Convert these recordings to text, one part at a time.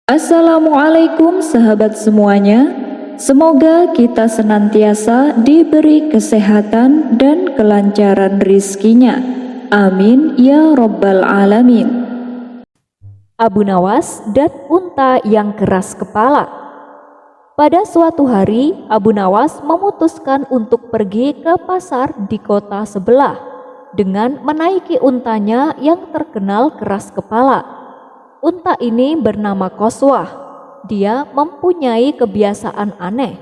Assalamualaikum sahabat semuanya. Semoga kita senantiasa diberi kesehatan dan kelancaran rizkinya. Amin ya Rabbal Alamin. Abu Nawas dan unta yang keras kepala. Pada suatu hari, Abu Nawas memutuskan untuk pergi ke pasar di kota sebelah dengan menaiki untanya yang terkenal keras kepala. Unta ini bernama Qaswah. Dia mempunyai kebiasaan aneh.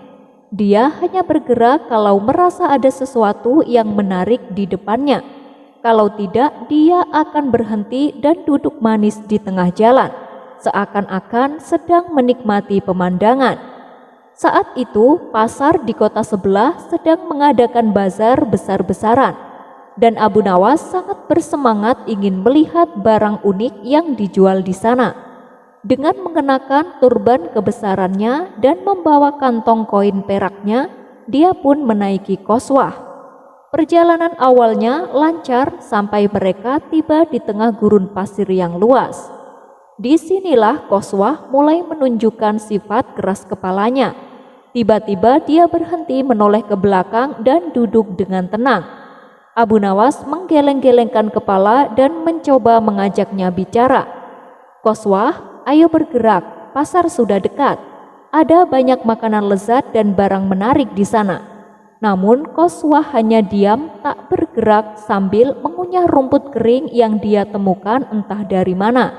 Dia hanya bergerak kalau merasa ada sesuatu yang menarik di depannya. Kalau tidak, dia akan berhenti dan duduk manis di tengah jalan, seakan-akan sedang menikmati pemandangan. Saat itu, pasar di kota sebelah sedang mengadakan bazar besar-besaran, dan Abu Nawas sangat bersemangat ingin melihat barang unik yang dijual di sana. Dengan mengenakan turban kebesarannya dan membawa kantong koin peraknya, dia pun menaiki Qaswah. Perjalanan awalnya lancar sampai mereka tiba di tengah gurun pasir yang luas. Disinilah Qaswah mulai menunjukkan sifat keras kepalanya. Tiba-tiba dia berhenti menoleh ke belakang dan duduk dengan tenang. Abu Nawas menggeleng-gelengkan kepala dan mencoba mengajaknya bicara. Qaswah, ayo bergerak, pasar sudah dekat. Ada banyak makanan lezat dan barang menarik di sana. Namun Qaswah hanya diam tak bergerak sambil mengunyah rumput kering yang dia temukan entah dari mana.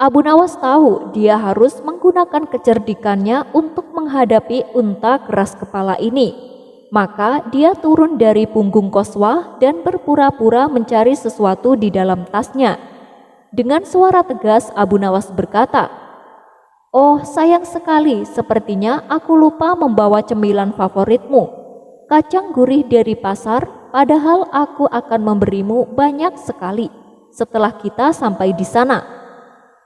Abu Nawas tahu dia harus menggunakan kecerdikannya untuk menghadapi unta keras kepala ini. Maka dia turun dari punggung Qaswah dan berpura-pura mencari sesuatu di dalam tasnya. Dengan suara tegas Abu Nawas berkata, "Oh sayang sekali, sepertinya aku lupa membawa cemilan favoritmu. Kacang gurih dari pasar, padahal aku akan memberimu banyak sekali setelah kita sampai di sana."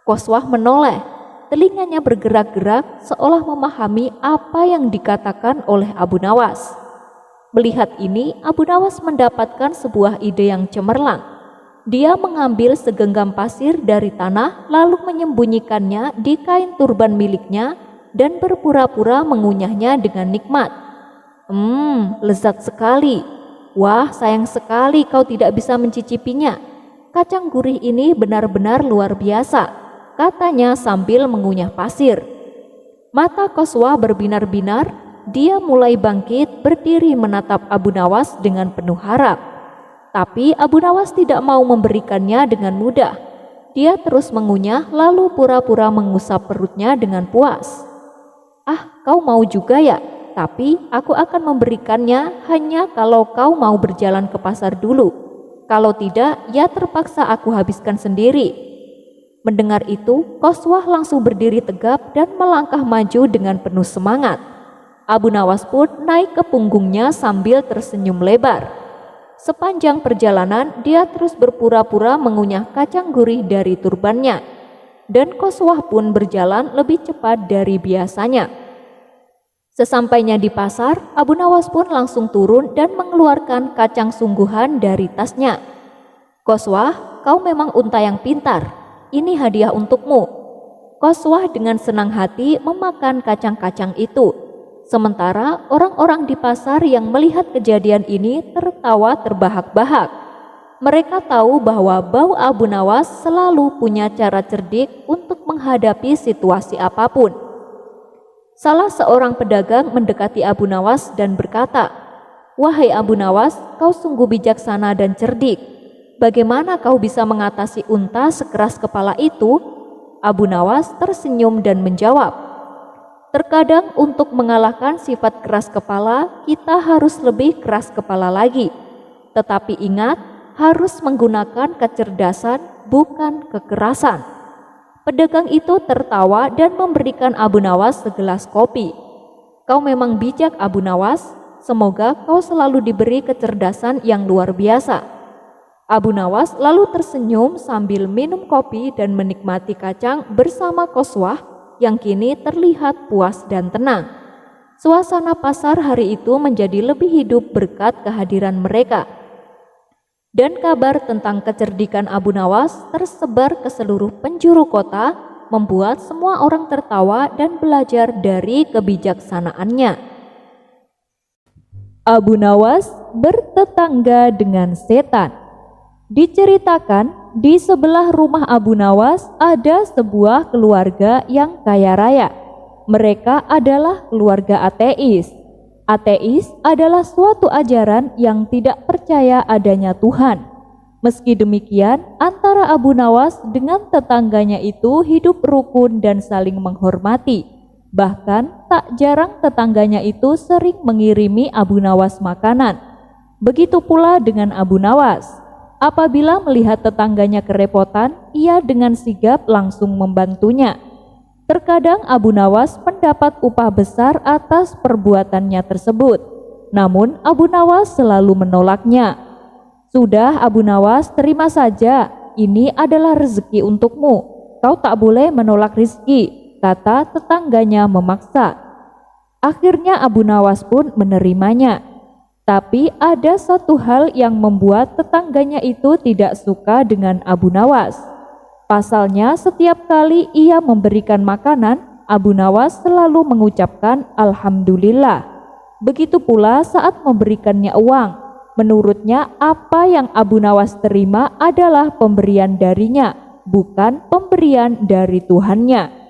Qaswah menoleh, telinganya bergerak-gerak seolah memahami apa yang dikatakan oleh Abu Nawas. Melihat ini, Abu Nawas mendapatkan sebuah ide yang cemerlang. Dia mengambil segenggam pasir dari tanah lalu menyembunyikannya di kain turban miliknya dan berpura-pura mengunyahnya dengan nikmat. Lezat sekali. Wah, sayang sekali kau tidak bisa mencicipinya. Kacang gurih ini benar-benar luar biasa, katanya sambil mengunyah pasir. Mata Qaswah berbinar-binar, dia mulai bangkit berdiri menatap Abu Nawas dengan penuh harap. Tapi Abu Nawas tidak mau memberikannya dengan mudah. Dia terus mengunyah lalu pura-pura mengusap perutnya dengan puas. "Ah, kau mau juga ya? Tapi aku akan memberikannya hanya kalau kau mau berjalan ke pasar dulu. Kalau tidak, ya terpaksa aku habiskan sendiri." Mendengar itu, Qaswah langsung berdiri tegap dan melangkah maju dengan penuh semangat. Abu Nawas pun naik ke punggungnya sambil tersenyum lebar. Sepanjang perjalanan, dia terus berpura-pura mengunyah kacang gurih dari turbannya. Dan Qaswah pun berjalan lebih cepat dari biasanya. Sesampainya di pasar, Abu Nawas pun langsung turun dan mengeluarkan kacang sungguhan dari tasnya. "Qaswah, kau memang unta yang pintar. Ini hadiah untukmu." Qaswah dengan senang hati memakan kacang-kacang itu. Sementara orang-orang di pasar yang melihat kejadian ini tertawa terbahak-bahak. Mereka tahu bahwa bau Abu Nawas selalu punya cara cerdik untuk menghadapi situasi apapun. Salah seorang pedagang mendekati Abu Nawas dan berkata, "Wahai Abu Nawas, kau sungguh bijaksana dan cerdik. Bagaimana kau bisa mengatasi unta sekeras kepala itu?" Abu Nawas tersenyum dan menjawab, "Terkadang untuk mengalahkan sifat keras kepala, kita harus lebih keras kepala lagi. Tetapi ingat, harus menggunakan kecerdasan, bukan kekerasan." Pedagang itu tertawa dan memberikan Abu Nawas segelas kopi. "Kau memang bijak, Abu Nawas. Semoga kau selalu diberi kecerdasan yang luar biasa." Abu Nawas lalu tersenyum sambil minum kopi dan menikmati kacang bersama Qaswah yang kini terlihat puas dan tenang. Suasana pasar hari itu menjadi lebih hidup berkat kehadiran mereka. Dan kabar tentang kecerdikan Abu Nawas tersebar ke seluruh penjuru kota membuat semua orang tertawa dan belajar dari kebijaksanaannya. Abu Nawas bertetangga dengan setan. Diceritakan di sebelah rumah Abu Nawas ada sebuah keluarga yang kaya raya. Mereka adalah keluarga ateis. Ateis adalah suatu ajaran yang tidak percaya adanya Tuhan. Meski demikian, antara Abu Nawas dengan tetangganya itu hidup rukun dan saling menghormati. Bahkan tak jarang tetangganya itu sering mengirimi Abu Nawas makanan. Begitu pula dengan Abu Nawas. Apabila melihat tetangganya kerepotan, ia dengan sigap langsung membantunya. Terkadang Abu Nawas mendapat upah besar atas perbuatannya tersebut. Namun Abu Nawas selalu menolaknya. "Sudah Abu Nawas, terima saja. Ini adalah rezeki untukmu. Kau tak boleh menolak rezeki," kata tetangganya memaksa. Akhirnya Abu Nawas pun menerimanya. Tapi ada satu hal yang membuat tetangganya itu tidak suka dengan Abu Nawas. Pasalnya setiap kali ia memberikan makanan, Abu Nawas selalu mengucapkan Alhamdulillah. Begitu pula saat memberikannya uang. Menurutnya apa yang Abu Nawas terima adalah pemberian darinya, bukan pemberian dari Tuhannya.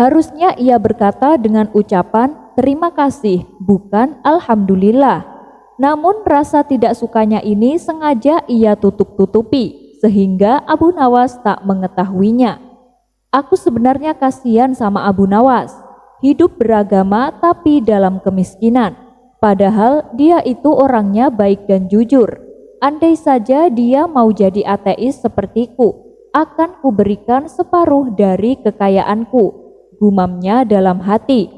Harusnya ia berkata dengan ucapan terima kasih, bukan Alhamdulillah. Namun rasa tidak sukanya ini sengaja ia tutup-tutupi, sehingga Abu Nawas tak mengetahuinya. Aku sebenarnya kasihan sama Abu Nawas. Hidup beragama tapi dalam kemiskinan. Padahal dia itu orangnya baik dan jujur. Andai saja dia mau jadi ateis sepertiku, akan kuberikan separuh dari kekayaanku, gumamnya dalam hati.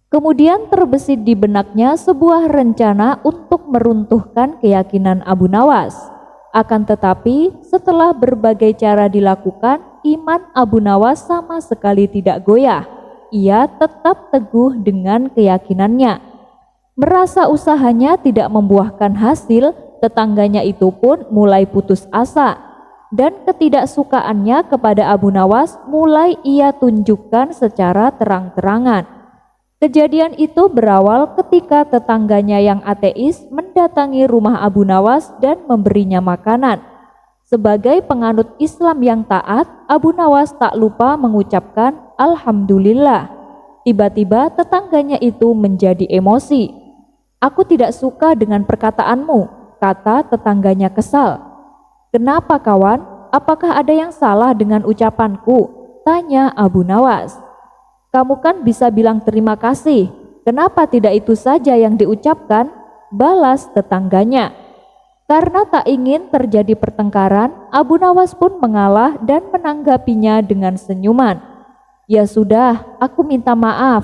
Kemudian terbesit di benaknya sebuah rencana untuk meruntuhkan keyakinan Abu Nawas. Akan tetapi setelah berbagai cara dilakukan, iman Abu Nawas sama sekali tidak goyah. Ia tetap teguh dengan keyakinannya. Merasa usahanya tidak membuahkan hasil, tetangganya itu pun mulai putus asa. Dan ketidaksukaannya kepada Abu Nawas mulai ia tunjukkan secara terang-terangan. Kejadian itu berawal ketika tetangganya yang ateis mendatangi rumah Abu Nawas dan memberinya makanan. Sebagai penganut Islam yang taat, Abu Nawas tak lupa mengucapkan Alhamdulillah. Tiba-tiba tetangganya itu menjadi emosi. "Aku tidak suka dengan perkataanmu," kata tetangganya kesal. "Kenapa kawan? Apakah ada yang salah dengan ucapanku?" tanya Abu Nawas. "Kamu kan bisa bilang terima kasih. Kenapa tidak itu saja yang diucapkan?" balas tetangganya. Karena tak ingin terjadi pertengkaran, Abu Nawas pun mengalah dan menanggapinya dengan senyuman. "Ya sudah, aku minta maaf.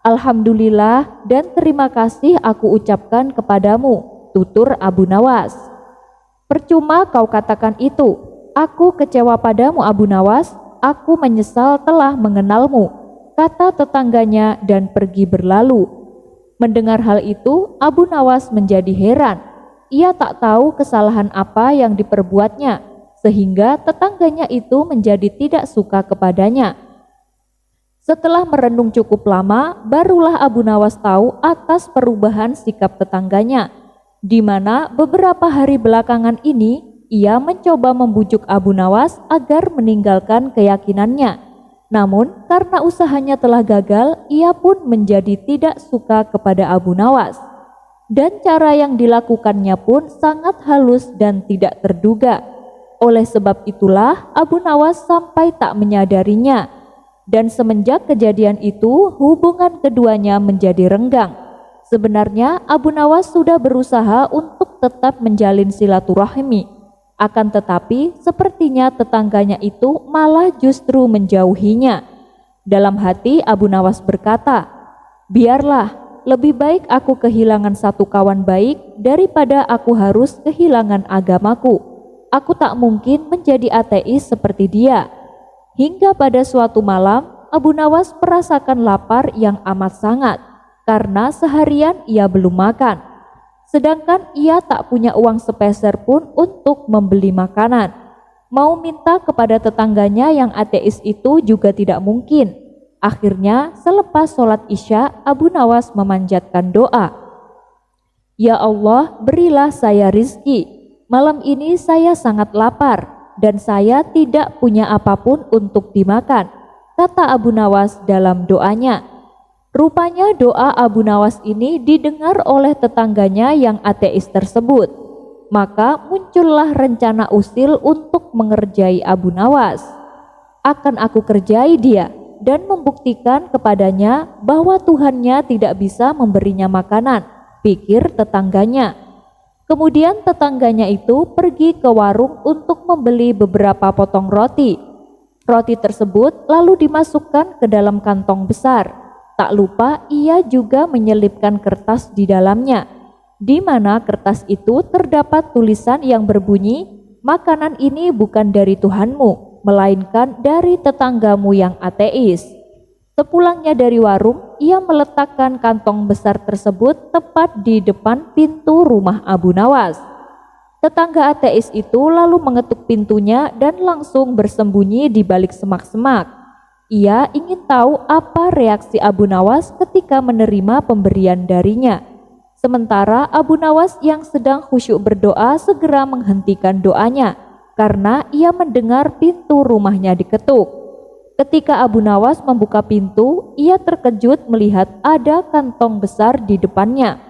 Alhamdulillah dan terima kasih aku ucapkan kepadamu," tutur Abu Nawas. "Percuma kau katakan itu. Aku kecewa padamu Abu Nawas. Aku menyesal telah mengenalmu," kata tetangganya dan pergi berlalu. Mendengar hal itu, Abu Nawas menjadi heran. Ia tak tahu kesalahan apa yang diperbuatnya, sehingga tetangganya itu menjadi tidak suka kepadanya. Setelah merenung cukup lama, barulah Abu Nawas tahu atas perubahan sikap tetangganya, di mana beberapa hari belakangan ini ia mencoba membujuk Abu Nawas agar meninggalkan keyakinannya. Namun karena usahanya telah gagal, ia pun menjadi tidak suka kepada Abu Nawas. Dan cara yang dilakukannya pun sangat halus dan tidak terduga. Oleh sebab itulah Abu Nawas sampai tak menyadarinya. Dan semenjak kejadian itu, hubungan keduanya menjadi renggang. Sebenarnya Abu Nawas sudah berusaha untuk tetap menjalin silaturahmi. Akan tetapi sepertinya tetangganya itu malah justru menjauhinya. Dalam hati Abu Nawas berkata, "Biarlah, lebih baik aku kehilangan satu kawan baik daripada aku harus kehilangan agamaku. Aku tak mungkin menjadi ateis seperti dia." Hingga pada suatu malam, Abu Nawas merasakan lapar yang amat sangat karena seharian ia belum makan. Sedangkan ia tak punya uang sepeser pun untuk membeli makanan. Mau minta kepada tetangganya yang ateis itu juga tidak mungkin. Akhirnya selepas sholat Isya, Abu Nawas memanjatkan doa. Ya Allah, berilah saya rizki. Malam ini saya sangat lapar dan saya tidak punya apapun untuk dimakan, kata Abu Nawas dalam doanya. Rupanya doa Abu Nawas ini didengar oleh tetangganya yang ateis tersebut. Maka muncullah rencana usil untuk mengerjai Abu Nawas. Akan aku kerjai dia dan membuktikan kepadanya bahwa Tuhannya tidak bisa memberinya makanan, pikir tetangganya. Kemudian tetangganya itu pergi ke warung untuk membeli beberapa potong roti. Roti tersebut lalu dimasukkan ke dalam kantong besar. Tak lupa ia juga menyelipkan kertas di dalamnya, di mana kertas itu terdapat tulisan yang berbunyi, makanan ini bukan dari Tuhanmu, melainkan dari tetanggamu yang ateis. Sepulangnya dari warung, ia meletakkan kantong besar tersebut tepat di depan pintu rumah Abu Nawas. Tetangga ateis itu lalu mengetuk pintunya dan langsung bersembunyi di balik semak-semak. Ia ingin tahu apa reaksi Abu Nawas ketika menerima pemberian darinya. Sementara Abu Nawas yang sedang khusyuk berdoa segera menghentikan doanya karena ia mendengar pintu rumahnya diketuk. Ketika Abu Nawas membuka pintu, ia terkejut melihat ada kantong besar di depannya.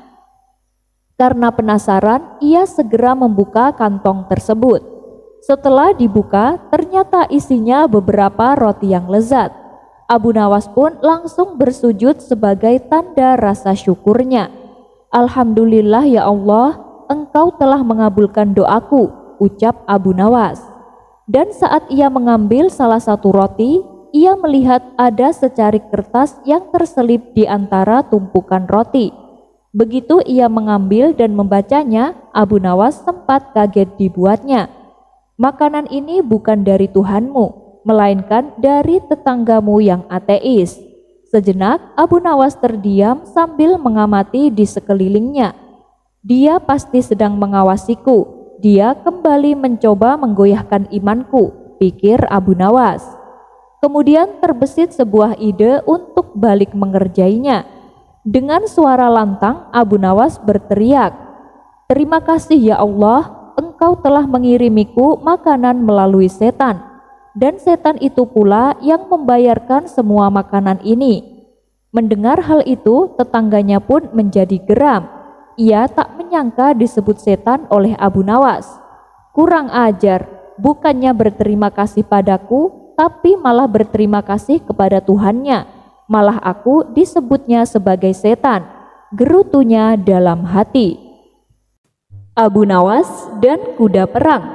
Karena penasaran, ia segera membuka kantong tersebut. Setelah dibuka, ternyata isinya beberapa roti yang lezat. Abu Nawas pun langsung bersujud sebagai tanda rasa syukurnya. Alhamdulillah ya Allah, Engkau telah mengabulkan doaku, ucap Abu Nawas. Dan saat ia mengambil salah satu roti, ia melihat ada secarik kertas yang terselip di antara tumpukan roti. Begitu ia mengambil dan membacanya, Abu Nawas sempat kaget dibuatnya. Makanan ini bukan dari Tuhanmu, melainkan dari tetanggamu yang ateis. Sejenak Abu Nawas terdiam sambil mengamati di sekelilingnya. Dia pasti sedang mengawasiku. Dia kembali mencoba menggoyahkan imanku, pikir Abu Nawas. Kemudian terbesit sebuah ide untuk balik mengerjainya. Dengan suara lantang Abu Nawas berteriak, "Terima kasih ya Allah, Engkau telah mengirimiku makanan melalui setan, dan setan itu pula yang membayarkan semua makanan ini." Mendengar hal itu, tetangganya pun menjadi geram. Ia tak menyangka disebut setan oleh Abu Nawas. Kurang ajar, bukannya berterima kasih padaku, tapi malah berterima kasih kepada Tuhannya. Malah aku disebutnya sebagai setan, gerutunya dalam hati. Abu Nawas dan kuda perang.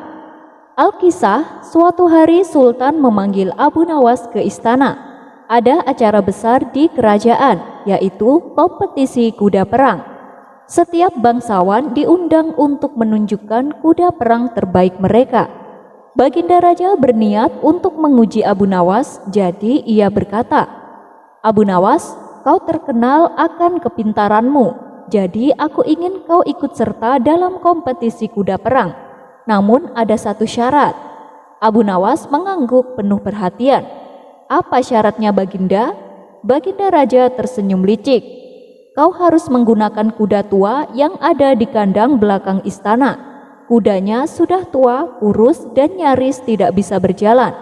Alkisah, suatu hari Sultan memanggil Abu Nawas ke istana. Ada acara besar di kerajaan, yaitu kompetisi kuda perang. Setiap bangsawan diundang untuk menunjukkan kuda perang terbaik mereka. Baginda Raja berniat untuk menguji Abu Nawas, jadi ia berkata, "Abu Nawas, kau terkenal akan kepintaranmu, jadi aku ingin kau ikut serta dalam kompetisi kuda perang. Namun ada satu syarat." Abu Nawas mengangguk penuh perhatian. "Apa syaratnya Baginda?" Baginda Raja tersenyum licik. "Kau harus menggunakan kuda tua yang ada di kandang belakang istana. Kudanya sudah tua, kurus, dan nyaris tidak bisa berjalan."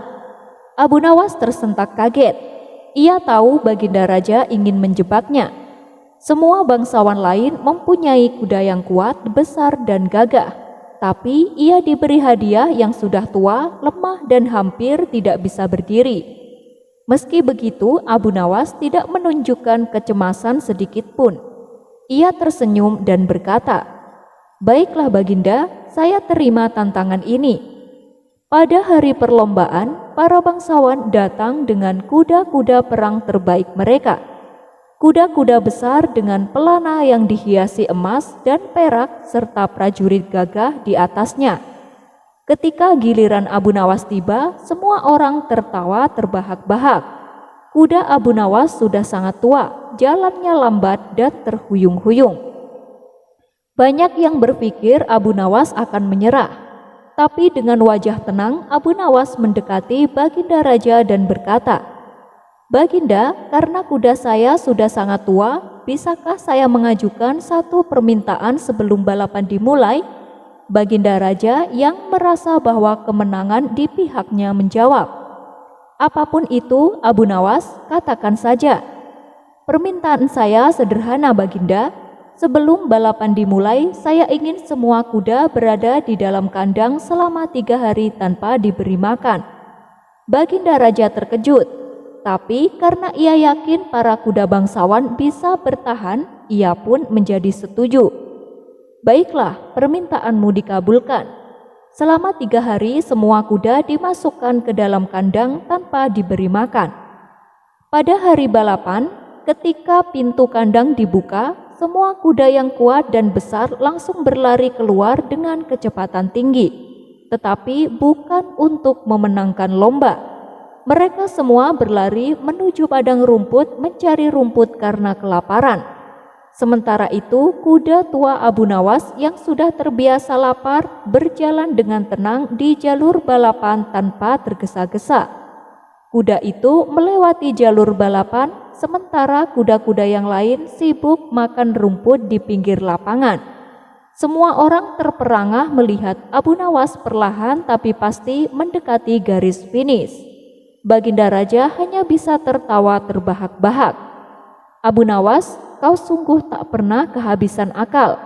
Abu Nawas tersentak kaget. Ia tahu Baginda Raja ingin menjebaknya. Semua bangsawan lain mempunyai kuda yang kuat, besar, dan gagah. Tapi ia diberi hadiah yang sudah tua, lemah, dan hampir tidak bisa berdiri. Meski begitu, Abu Nawas tidak menunjukkan kecemasan sedikit pun. Ia tersenyum dan berkata, "Baiklah Baginda, saya terima tantangan ini." Pada hari perlombaan, para bangsawan datang dengan kuda-kuda perang terbaik mereka. Kuda-kuda besar dengan pelana yang dihiasi emas dan perak serta prajurit gagah di atasnya. Ketika giliran Abu Nawas tiba, semua orang tertawa terbahak-bahak. Kuda Abu Nawas sudah sangat tua, jalannya lambat dan terhuyung-huyung. Banyak yang berpikir Abu Nawas akan menyerah. Tapi dengan wajah tenang, Abu Nawas mendekati Baginda Raja dan berkata, "Baginda, karena kuda saya sudah sangat tua, bisakah saya mengajukan satu permintaan sebelum balapan dimulai?" Baginda Raja yang merasa bahwa kemenangan di pihaknya menjawab, "Apapun itu, Abu Nawas, katakan saja." "Permintaan saya sederhana, Baginda. Sebelum balapan dimulai, saya ingin semua kuda berada di dalam kandang selama 3 hari tanpa diberi makan." Baginda Raja terkejut, tapi karena ia yakin para kuda bangsawan bisa bertahan, ia pun menjadi setuju. "Baiklah, permintaanmu dikabulkan. Selama 3 hari semua kuda dimasukkan ke dalam kandang tanpa diberi makan. Pada hari balapan, ketika pintu kandang dibuka, semua kuda yang kuat dan besar langsung berlari keluar dengan kecepatan tinggi, tetapi bukan untuk memenangkan lomba. Mereka semua berlari menuju padang rumput mencari rumput karena kelaparan. Sementara itu, kuda tua Abu Nawas yang sudah terbiasa lapar berjalan dengan tenang di jalur balapan tanpa tergesa-gesa. Kuda itu melewati jalur balapan, sementara kuda-kuda yang lain sibuk makan rumput di pinggir lapangan. Semua orang terperangah melihat Abu Nawas perlahan tapi pasti mendekati garis finish. Baginda Raja hanya bisa tertawa terbahak-bahak. "Abu Nawas, kau sungguh tak pernah kehabisan akal."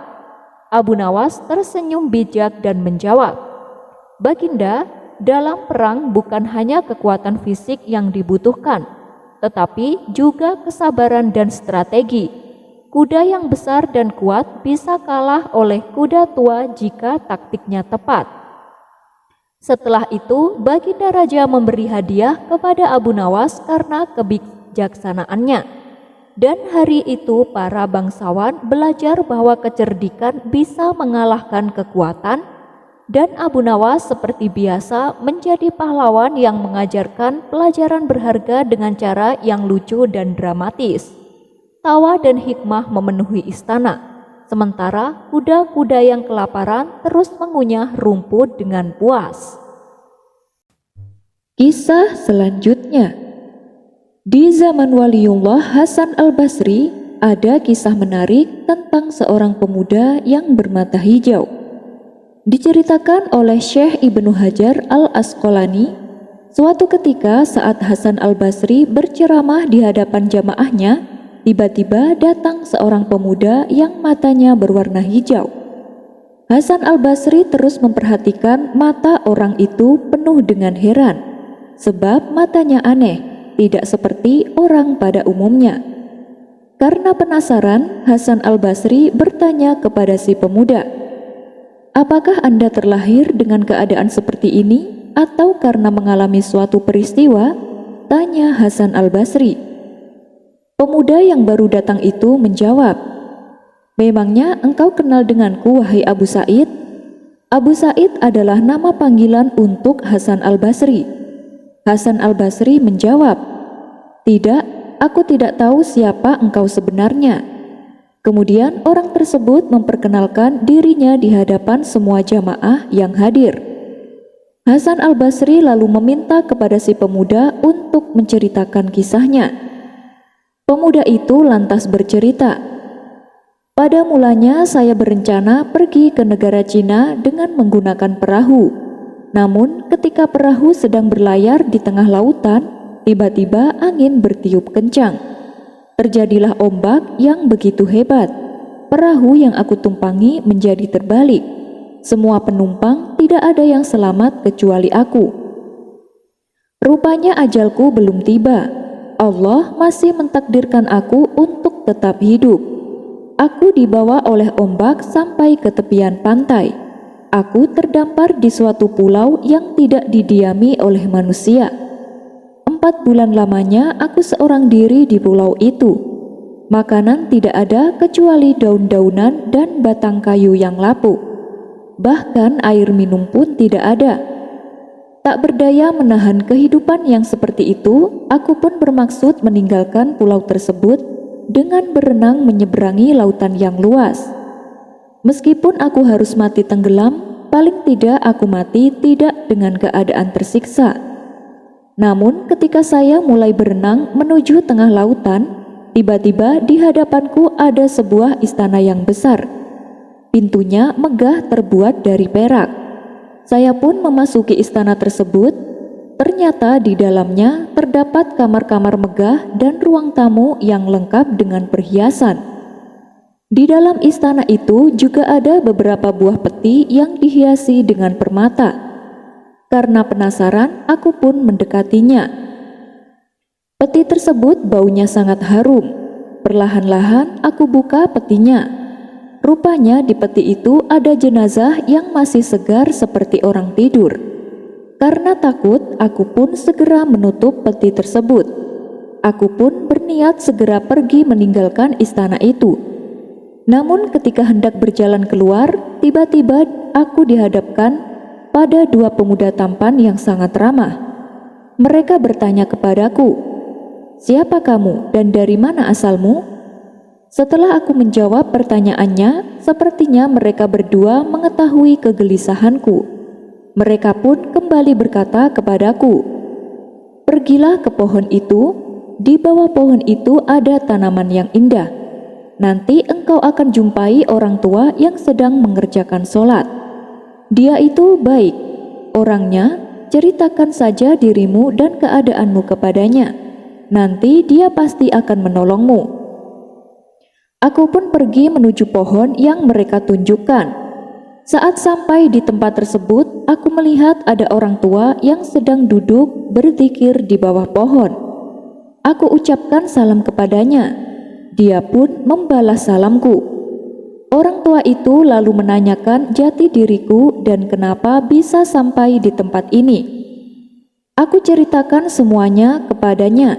Abu Nawas tersenyum bijak dan menjawab, "Baginda, dalam perang bukan hanya kekuatan fisik yang dibutuhkan, tetapi juga kesabaran dan strategi. Kuda yang besar dan kuat bisa kalah oleh kuda tua jika taktiknya tepat." Setelah itu, Baginda Raja memberi hadiah kepada Abu Nawas karena kebijaksanaannya. Dan hari itu para bangsawan belajar bahwa kecerdikan bisa mengalahkan kekuatan, dan Abu Nawas seperti biasa menjadi pahlawan yang mengajarkan pelajaran berharga dengan cara yang lucu dan dramatis. Tawa dan hikmah memenuhi istana, sementara kuda-kuda yang kelaparan terus mengunyah rumput dengan puas. Kisah selanjutnya. Di zaman Waliullah Hasan al-Basri, ada kisah menarik tentang seorang pemuda yang bermata hijau. Diceritakan oleh Syekh Ibnu Hajar al-Asqalani, suatu ketika saat Hasan al-Basri berceramah di hadapan jamaahnya, tiba-tiba datang seorang pemuda yang matanya berwarna hijau. Hasan al-Basri terus memperhatikan mata orang itu penuh dengan heran, sebab matanya aneh, tidak seperti orang pada umumnya. Karena penasaran, Hasan al-Basri bertanya kepada si pemuda, "Apakah Anda terlahir dengan keadaan seperti ini atau karena mengalami suatu peristiwa?" tanya Hasan al-Basri. Pemuda yang baru datang itu menjawab, "Memangnya engkau kenal denganku, wahai Abu Sa'id?" Abu Sa'id adalah nama panggilan untuk Hasan al-Basri. Hasan al-Basri menjawab, "Tidak, aku tidak tahu siapa engkau sebenarnya." Kemudian orang tersebut memperkenalkan dirinya di hadapan semua jamaah yang hadir. Hasan al-Basri lalu meminta kepada si pemuda untuk menceritakan kisahnya. Pemuda itu lantas bercerita, "Pada mulanya saya berencana pergi ke negara Cina dengan menggunakan perahu. Namun ketika perahu sedang berlayar di tengah lautan, tiba-tiba angin bertiup kencang. Terjadilah ombak yang begitu hebat. Perahu yang aku tumpangi menjadi terbalik. Semua penumpang tidak ada yang selamat kecuali aku. Rupanya ajalku belum tiba. Allah masih mentakdirkan aku untuk tetap hidup. Aku dibawa oleh ombak sampai ke tepian pantai. Aku terdampar di suatu pulau yang tidak didiami oleh manusia. 4 bulan lamanya aku seorang diri di pulau itu. Makanan tidak ada kecuali daun-daunan dan batang kayu yang lapuk. Bahkan air minum pun tidak ada. Tak berdaya menahan kehidupan yang seperti itu, aku pun bermaksud meninggalkan pulau tersebut dengan berenang menyeberangi lautan yang luas. Meskipun aku harus mati tenggelam, paling tidak aku mati tidak dengan keadaan tersiksa. Namun ketika saya mulai berenang menuju tengah lautan, tiba-tiba di hadapanku ada sebuah istana yang besar. Pintunya megah terbuat dari perak. Saya pun memasuki istana tersebut. Ternyata di dalamnya terdapat kamar-kamar megah dan ruang tamu yang lengkap dengan perhiasan. Di dalam istana itu juga ada beberapa buah peti yang dihiasi dengan permata. Karena penasaran, aku pun mendekatinya. Peti tersebut baunya sangat harum. Perlahan-lahan aku buka petinya. Rupanya di peti itu ada jenazah yang masih segar seperti orang tidur. Karena takut, aku pun segera menutup peti tersebut. Aku pun berniat segera pergi meninggalkan istana itu. Namun ketika hendak berjalan keluar, tiba-tiba aku dihadapkan pada dua pemuda tampan yang sangat ramah. Mereka bertanya kepadaku, "Siapa kamu dan dari mana asalmu?" Setelah aku menjawab pertanyaannya, sepertinya mereka berdua mengetahui kegelisahanku. Mereka pun kembali berkata kepadaku, "Pergilah ke pohon itu, di bawah pohon itu ada tanaman yang indah. Nanti engkau akan jumpai orang tua yang sedang mengerjakan sholat. Dia itu baik, orangnya ceritakan saja dirimu dan keadaanmu kepadanya. Nanti dia pasti akan menolongmu." Aku pun pergi menuju pohon yang mereka tunjukkan. Saat sampai di tempat tersebut, aku melihat ada orang tua yang sedang duduk berzikir di bawah pohon. Aku ucapkan salam kepadanya. Dia pun membalas salamku. Orang tua itu lalu menanyakan jati diriku dan kenapa bisa sampai di tempat ini. Aku ceritakan semuanya kepadanya,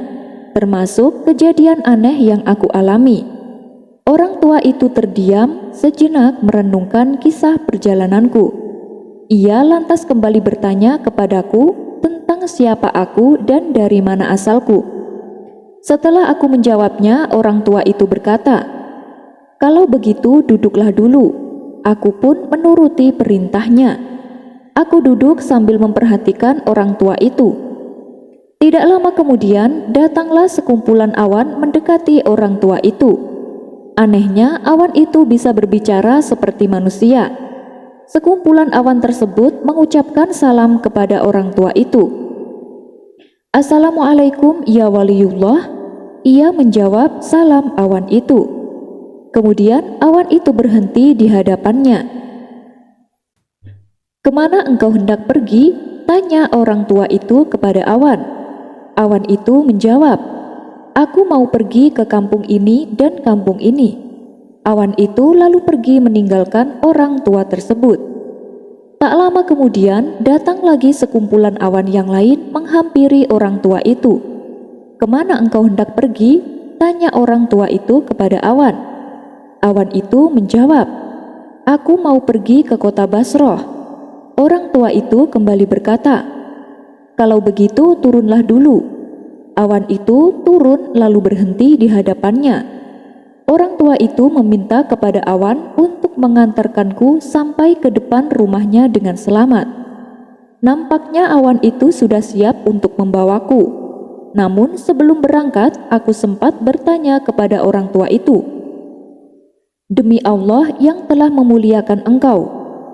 termasuk kejadian aneh yang aku alami. Orang tua itu terdiam sejenak merenungkan kisah perjalananku. Ia lantas kembali bertanya kepadaku tentang siapa aku dan dari mana asalku. Setelah aku menjawabnya, orang tua itu berkata, "Kalau begitu duduklah dulu." Aku pun menuruti perintahnya. Aku duduk sambil memperhatikan orang tua itu. Tidak lama kemudian datanglah sekumpulan awan mendekati orang tua itu. Anehnya, awan itu bisa berbicara seperti manusia. Sekumpulan awan tersebut mengucapkan salam kepada orang tua itu. "Assalamualaikum ya waliullah." Ia menjawab salam awan itu. Kemudian awan itu berhenti di hadapannya. "Kemana engkau hendak pergi?" tanya orang tua itu kepada awan. Awan itu menjawab, "Aku mau pergi ke kampung ini dan kampung ini." Awan itu lalu pergi meninggalkan orang tua tersebut. Tak lama kemudian datang lagi sekumpulan awan yang lain menghampiri orang tua itu. "Kemana engkau hendak pergi?" tanya orang tua itu kepada awan. Awan itu menjawab, "Aku mau pergi ke kota Basroh." Orang tua itu kembali berkata, "Kalau begitu turunlah dulu." Awan itu turun lalu berhenti di hadapannya. Orang tua itu meminta kepada awan untuk mengantarkanku sampai ke depan rumahnya dengan selamat. Nampaknya awan itu sudah siap untuk membawaku. Namun sebelum berangkat, aku sempat bertanya kepada orang tua itu, "Demi Allah yang telah memuliakan engkau,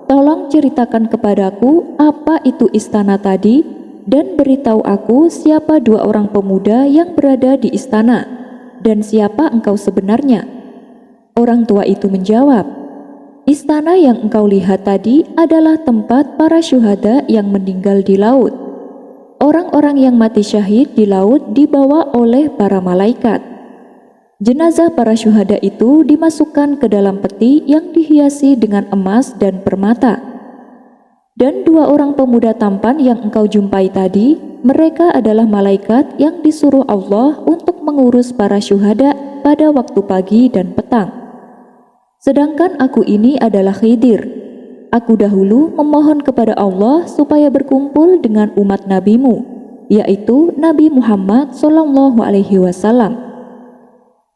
tolong ceritakan kepadaku apa itu istana tadi dan beritahu aku siapa dua orang pemuda yang berada di istana dan siapa engkau sebenarnya." Orang tua itu menjawab, "Istana yang engkau lihat tadi adalah tempat para syuhada yang meninggal di laut. Orang-orang yang mati syahid di laut dibawa oleh para malaikat. Jenazah para syuhada itu dimasukkan ke dalam peti yang dihiasi dengan emas dan permata. Dan dua orang pemuda tampan yang engkau jumpai tadi, mereka adalah malaikat yang disuruh Allah untuk mengurus para syuhada pada waktu pagi dan petang. Sedangkan aku ini adalah Khidir. Aku dahulu memohon kepada Allah supaya berkumpul dengan umat nabimu, yaitu Nabi Muhammad SAW.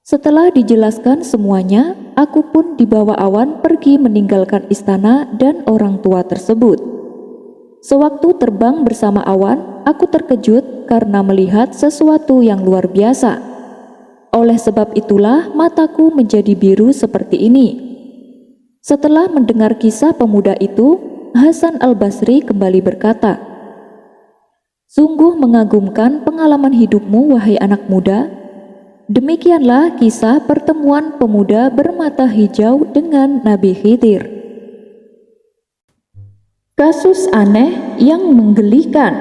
Setelah dijelaskan semuanya, aku pun dibawa awan pergi meninggalkan istana dan orang tua tersebut. Sewaktu terbang bersama awan, aku terkejut karena melihat sesuatu yang luar biasa. Oleh sebab itulah mataku menjadi biru seperti ini. Setelah mendengar kisah pemuda itu, Hasan Al-Basri kembali berkata, "Sungguh mengagumkan pengalaman hidupmu, wahai anak muda. Demikianlah kisah pertemuan pemuda bermata hijau dengan Nabi Khidir." Kasus aneh yang menggelikan.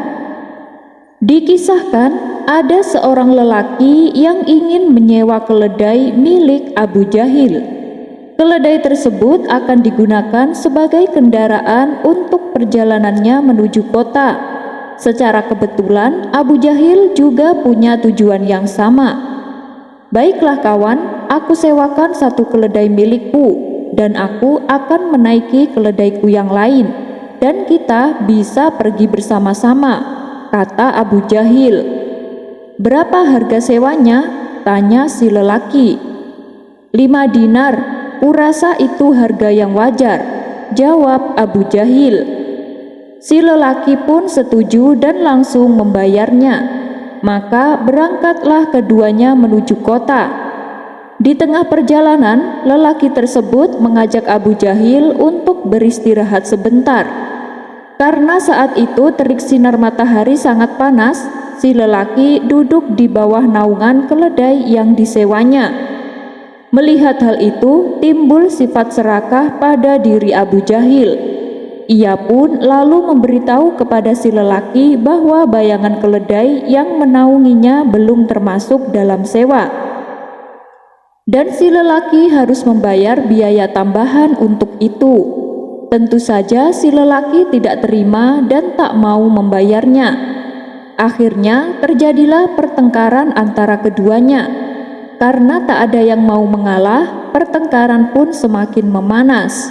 Dikisahkan ada seorang lelaki yang ingin menyewa keledai milik Abu Jahil. Keledai tersebut akan digunakan sebagai kendaraan untuk perjalanannya menuju kota. Secara kebetulan Abu Jahil juga punya tujuan yang sama. "Baiklah kawan, aku sewakan satu keledai milikku dan aku akan menaiki keledaiku yang lain dan kita bisa pergi bersama-sama," kata Abu Jahil. "Berapa harga sewanya?" tanya si lelaki. "5 dinar, kurasa itu harga yang wajar," jawab Abu Jahil. Si lelaki pun setuju dan langsung membayarnya. Maka berangkatlah keduanya menuju kota. Di tengah perjalanan, lelaki tersebut mengajak Abu Jahil untuk beristirahat sebentar. Karena saat itu terik sinar matahari sangat panas, si lelaki duduk di bawah naungan keledai yang disewanya. Melihat hal itu, timbul sifat serakah pada diri Abu Jahil. Ia pun lalu memberitahu kepada si lelaki bahwa bayangan keledai yang menaunginya belum termasuk dalam sewa, dan si lelaki harus membayar biaya tambahan untuk itu. Tentu saja si lelaki tidak terima dan tak mau membayarnya. Akhirnya terjadilah pertengkaran antara keduanya. Karena tak ada yang mau mengalah, pertengkaran pun semakin memanas.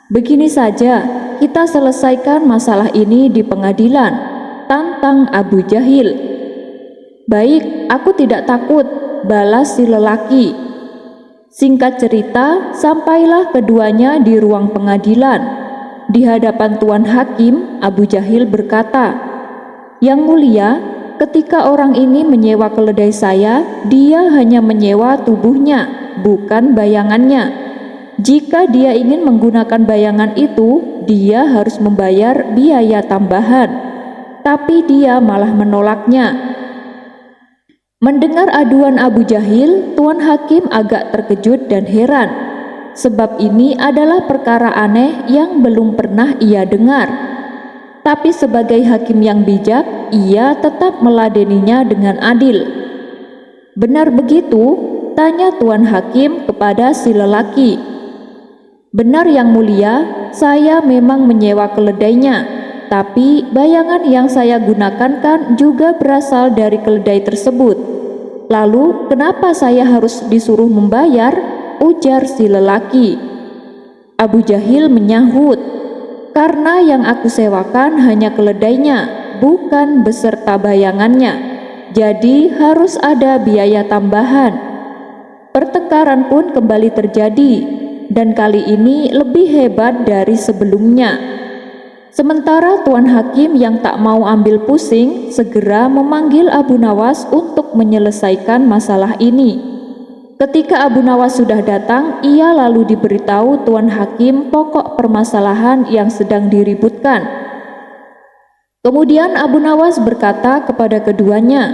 "Begini saja, kita selesaikan masalah ini di pengadilan," tantang Abu Jahil. "Baik, aku tidak takut," balas si lelaki. Singkat cerita, sampailah keduanya di ruang pengadilan. Di hadapan Tuan Hakim, Abu Jahil berkata, "Yang mulia, ketika orang ini menyewa keledai saya, dia hanya menyewa tubuhnya, bukan bayangannya. Jika dia ingin menggunakan bayangan itu, dia harus membayar biaya tambahan. Tapi dia malah menolaknya." Mendengar aduan Abu Jahil, Tuan Hakim agak terkejut dan heran. Sebab ini adalah perkara aneh yang belum pernah ia dengar. Tapi sebagai hakim yang bijak, ia tetap meladeninya dengan adil. "Benar begitu?" tanya Tuan Hakim kepada si lelaki. "Benar yang mulia, saya memang menyewa keledainya, tapi bayangan yang saya gunakan kan juga berasal dari keledai tersebut. Lalu kenapa saya harus disuruh membayar?" ujar si lelaki. Abu Jahil menyahut, "Karena yang aku sewakan hanya keledainya, bukan beserta bayangannya. Jadi harus ada biaya tambahan." Pertengkaran pun kembali terjadi, dan kali ini lebih hebat dari sebelumnya. Sementara Tuan Hakim yang tak mau ambil pusing segera memanggil Abu Nawas untuk menyelesaikan masalah ini. Ketika Abu Nawas sudah datang, ia lalu diberitahu Tuan Hakim pokok permasalahan yang sedang diributkan. Kemudian Abu Nawas berkata kepada keduanya,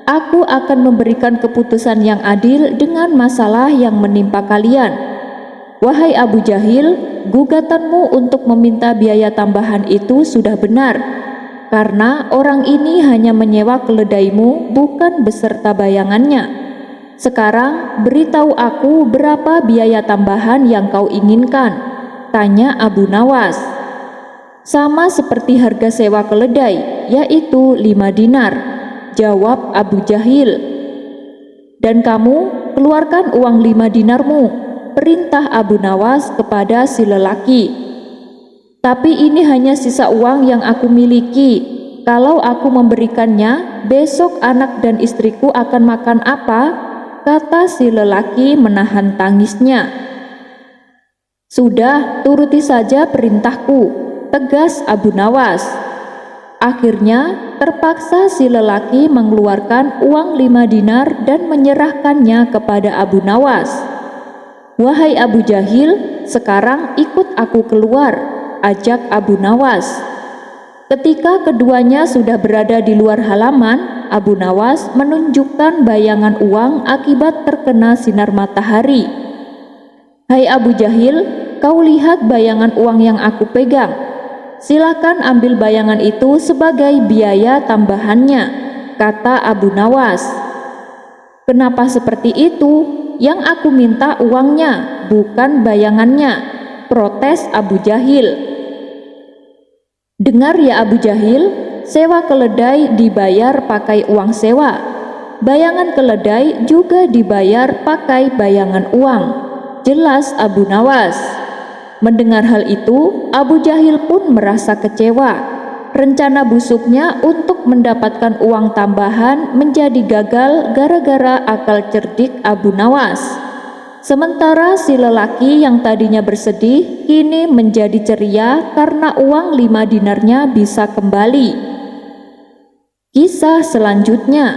"Aku akan memberikan keputusan yang adil dengan masalah yang menimpa kalian. Wahai Abu Jahil, gugatanmu untuk meminta biaya tambahan itu sudah benar, karena orang ini hanya menyewa keledaimu bukan beserta bayangannya. Sekarang beritahu aku berapa biaya tambahan yang kau inginkan?" tanya Abu Nawas. "Sama seperti harga sewa keledai, yaitu 5 dinar, jawab Abu Jahil. "Dan kamu keluarkan uang 5 dinarmu, perintah Abu Nawas kepada si lelaki. "Tapi ini hanya sisa uang yang aku miliki. Kalau aku memberikannya, besok anak dan istriku akan makan apa?" kata si lelaki menahan tangisnya. "Sudah, turuti saja perintahku," tegas Abu Nawas. Akhirnya terpaksa si lelaki mengeluarkan uang 5 dinar dan menyerahkannya kepada Abu Nawas. "Wahai Abu Jahil, sekarang ikut aku keluar," ajak Abu Nawas. Ketika keduanya sudah berada di luar halaman, Abu Nawas menunjukkan bayangan uang akibat terkena sinar matahari. "Hai Abu Jahil, kau lihat bayangan uang yang aku pegang. Silakan ambil bayangan itu sebagai biaya tambahannya," kata Abu Nawas. "Kenapa seperti itu? Yang aku minta uangnya, bukan bayangannya," protes Abu Jahil. "Dengar ya Abu Jahil, sewa keledai dibayar pakai uang sewa. Bayangan keledai juga dibayar pakai bayangan uang," jelas Abu Nawas. Mendengar hal itu, Abu Jahil pun merasa kecewa. Rencana busuknya untuk mendapatkan uang tambahan menjadi gagal gara-gara akal cerdik Abu Nawas. Sementara si lelaki yang tadinya bersedih kini menjadi ceria karena uang 5 dinarnya bisa kembali. Kisah selanjutnya.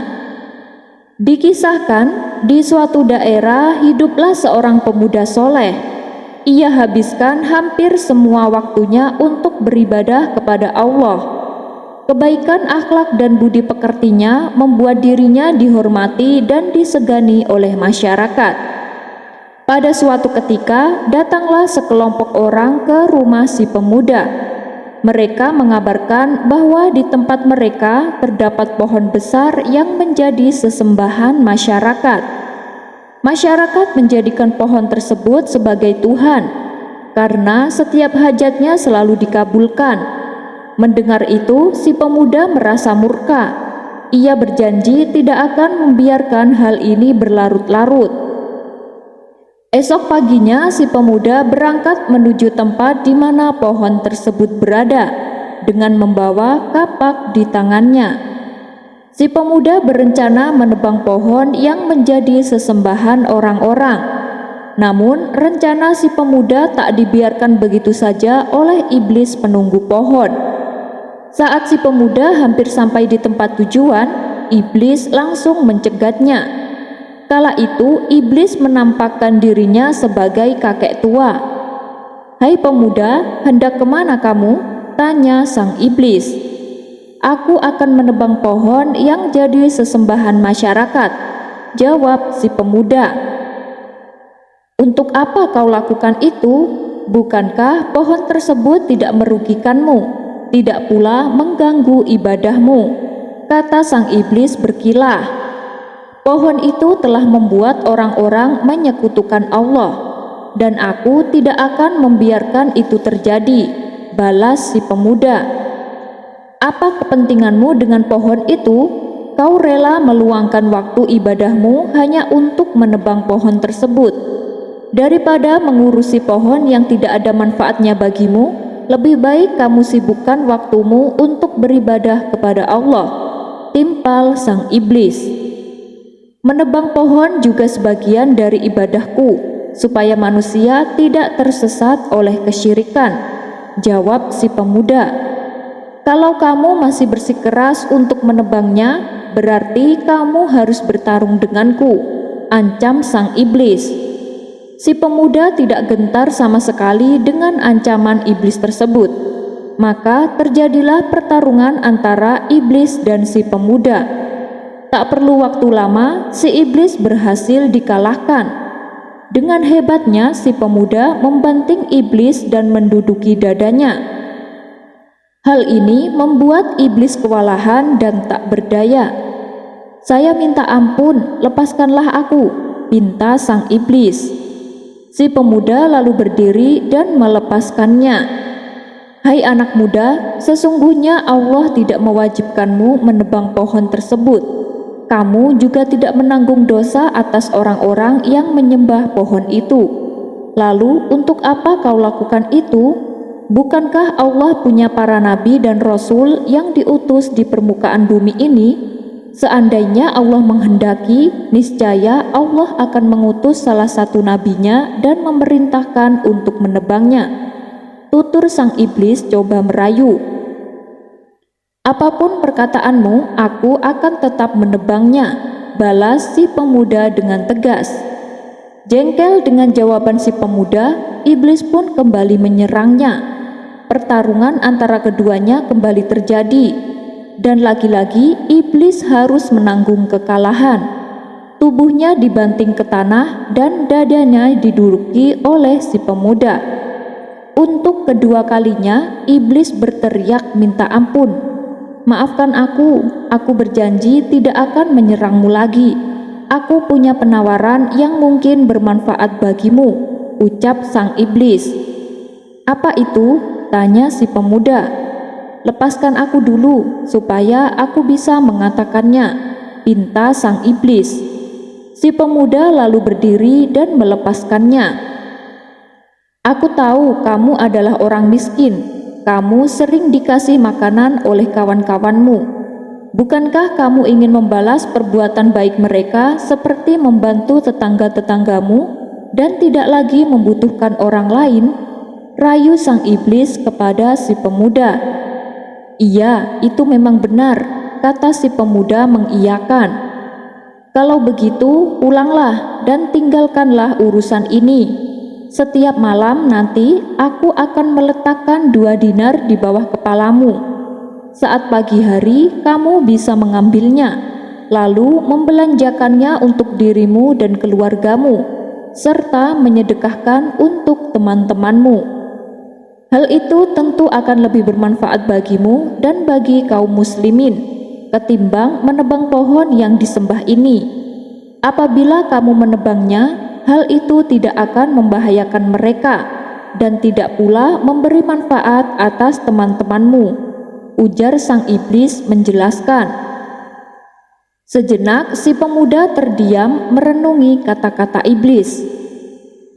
Dikisahkan, di suatu daerah hiduplah seorang pemuda soleh. Ia habiskan hampir semua waktunya untuk beribadah kepada Allah. Kebaikan akhlak dan budi pekertinya membuat dirinya dihormati dan disegani oleh masyarakat. Pada suatu ketika, datanglah sekelompok orang ke rumah si pemuda. Mereka mengabarkan bahwa di tempat mereka terdapat pohon besar yang menjadi sesembahan masyarakat. Masyarakat menjadikan pohon tersebut sebagai Tuhan, karena setiap hajatnya selalu dikabulkan. Mendengar itu, si pemuda merasa murka. Ia berjanji tidak akan membiarkan hal ini berlarut-larut. Esok paginya, si pemuda berangkat menuju tempat di mana pohon tersebut berada, dengan membawa kapak di tangannya. Si pemuda berencana menebang pohon yang menjadi sesembahan orang-orang. Namun, rencana si pemuda tak dibiarkan begitu saja oleh iblis penunggu pohon. Saat si pemuda hampir sampai di tempat tujuan, iblis langsung mencegatnya. Kala itu, iblis menampakkan dirinya sebagai kakek tua. "Hai pemuda, hendak kemana kamu?" tanya sang iblis. "Aku akan menebang pohon yang jadi sesembahan masyarakat," jawab si pemuda. "Untuk apa kau lakukan itu? Bukankah pohon tersebut tidak merugikanmu, tidak pula mengganggu ibadahmu?" kata sang iblis berkilah. "Pohon itu telah membuat orang-orang menyekutukan Allah, dan aku tidak akan membiarkan itu terjadi," balas si pemuda. "Apa kepentinganmu dengan pohon itu? Kau rela meluangkan waktu ibadahmu hanya untuk menebang pohon tersebut. Daripada mengurusi pohon yang tidak ada manfaatnya bagimu, lebih baik kamu sibukkan waktumu untuk beribadah kepada Allah," timpal sang iblis. "Menebang pohon juga sebagian dari ibadahku, supaya manusia tidak tersesat oleh kesyirikan," jawab si pemuda. "Kalau kamu masih bersikeras untuk menebangnya, berarti kamu harus bertarung denganku," ancam sang iblis. Si pemuda tidak gentar sama sekali dengan ancaman iblis tersebut. Maka terjadilah pertarungan antara iblis dan si pemuda. Tak perlu waktu lama, si iblis berhasil dikalahkan. Dengan hebatnya, si pemuda membanting iblis dan menduduki dadanya. Hal ini membuat iblis kewalahan dan tak berdaya. "Saya minta ampun, lepaskanlah aku," pinta sang iblis. Si pemuda lalu berdiri dan melepaskannya. "Hai anak muda, sesungguhnya Allah tidak mewajibkanmu menebang pohon tersebut. Kamu juga tidak menanggung dosa atas orang-orang yang menyembah pohon itu. Lalu untuk apa kau lakukan itu? Bukankah Allah punya para nabi dan rasul yang diutus di permukaan bumi ini? Seandainya Allah menghendaki, niscaya Allah akan mengutus salah satu nabinya dan memerintahkan untuk menebangnya. Tutur sang iblis coba merayu. Apapun perkataanmu, aku akan tetap menebangnya, balas si pemuda dengan tegas. Jengkel dengan jawaban si pemuda, iblis pun kembali menyerangnya. Pertarungan antara keduanya kembali terjadi, dan lagi-lagi iblis harus menanggung kekalahan. Tubuhnya dibanting ke tanah dan dadanya diduduki oleh si pemuda. Untuk kedua kalinya, iblis berteriak minta ampun. Maafkan aku berjanji tidak akan menyerangmu lagi. Aku punya penawaran yang mungkin bermanfaat bagimu, ucap sang iblis. Apa itu? Tanya si pemuda. Lepaskan aku dulu, supaya aku bisa mengatakannya, pinta sang iblis. Si pemuda lalu berdiri dan melepaskannya. Aku tahu kamu adalah orang miskin. Kamu sering dikasih makanan oleh kawan-kawanmu. Bukankah kamu ingin membalas perbuatan baik mereka seperti membantu tetangga-tetanggamu dan tidak lagi membutuhkan orang lain? Rayu sang iblis kepada si pemuda. Iya, itu memang benar, kata si pemuda mengiyakan. Kalau begitu, pulanglah dan tinggalkanlah urusan ini. Setiap malam nanti aku akan meletakkan 2 dinar di bawah kepalamu. Saat pagi hari kamu bisa mengambilnya, lalu membelanjakannya untuk dirimu dan keluargamu, serta menyedekahkan untuk teman-temanmu. Hal itu tentu akan lebih bermanfaat bagimu dan bagi kaum muslimin, ketimbang menebang pohon yang disembah ini. Apabila kamu menebangnya, hal itu tidak akan membahayakan mereka dan tidak pula memberi manfaat atas teman-temanmu, ujar sang iblis menjelaskan. Sejenak si pemuda terdiam merenungi kata-kata iblis.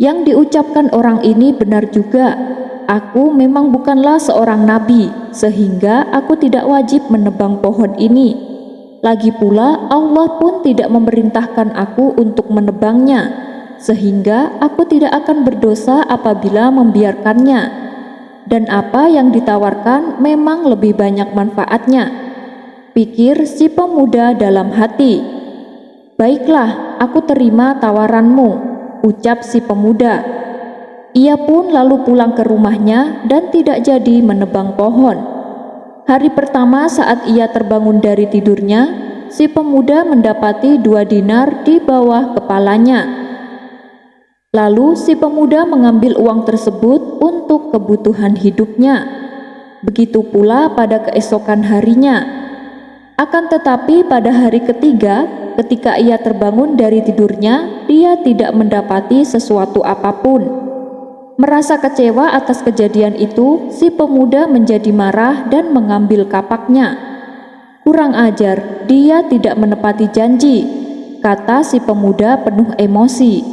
Yang diucapkan orang ini benar juga. Aku memang bukanlah seorang nabi, sehingga aku tidak wajib menebang pohon ini. Lagi pula Allah pun tidak memerintahkan aku untuk menebangnya, sehingga aku tidak akan berdosa apabila membiarkannya. Dan apa yang ditawarkan memang lebih banyak manfaatnya, pikir si pemuda dalam hati. Baiklah, aku terima tawaranmu, ucap si pemuda. Ia pun lalu pulang ke rumahnya dan tidak jadi menebang pohon. Hari pertama saat ia terbangun dari tidurnya, si pemuda mendapati 2 dinar di bawah kepalanya. Lalu si pemuda mengambil uang tersebut untuk kebutuhan hidupnya. Begitu pula pada keesokan harinya. Akan tetapi pada hari ketiga, ketika ia terbangun dari tidurnya, dia tidak mendapati sesuatu apapun. Merasa kecewa atas kejadian itu, si pemuda menjadi marah dan mengambil kapaknya. Kurang ajar, dia tidak menepati janji, kata si pemuda penuh emosi.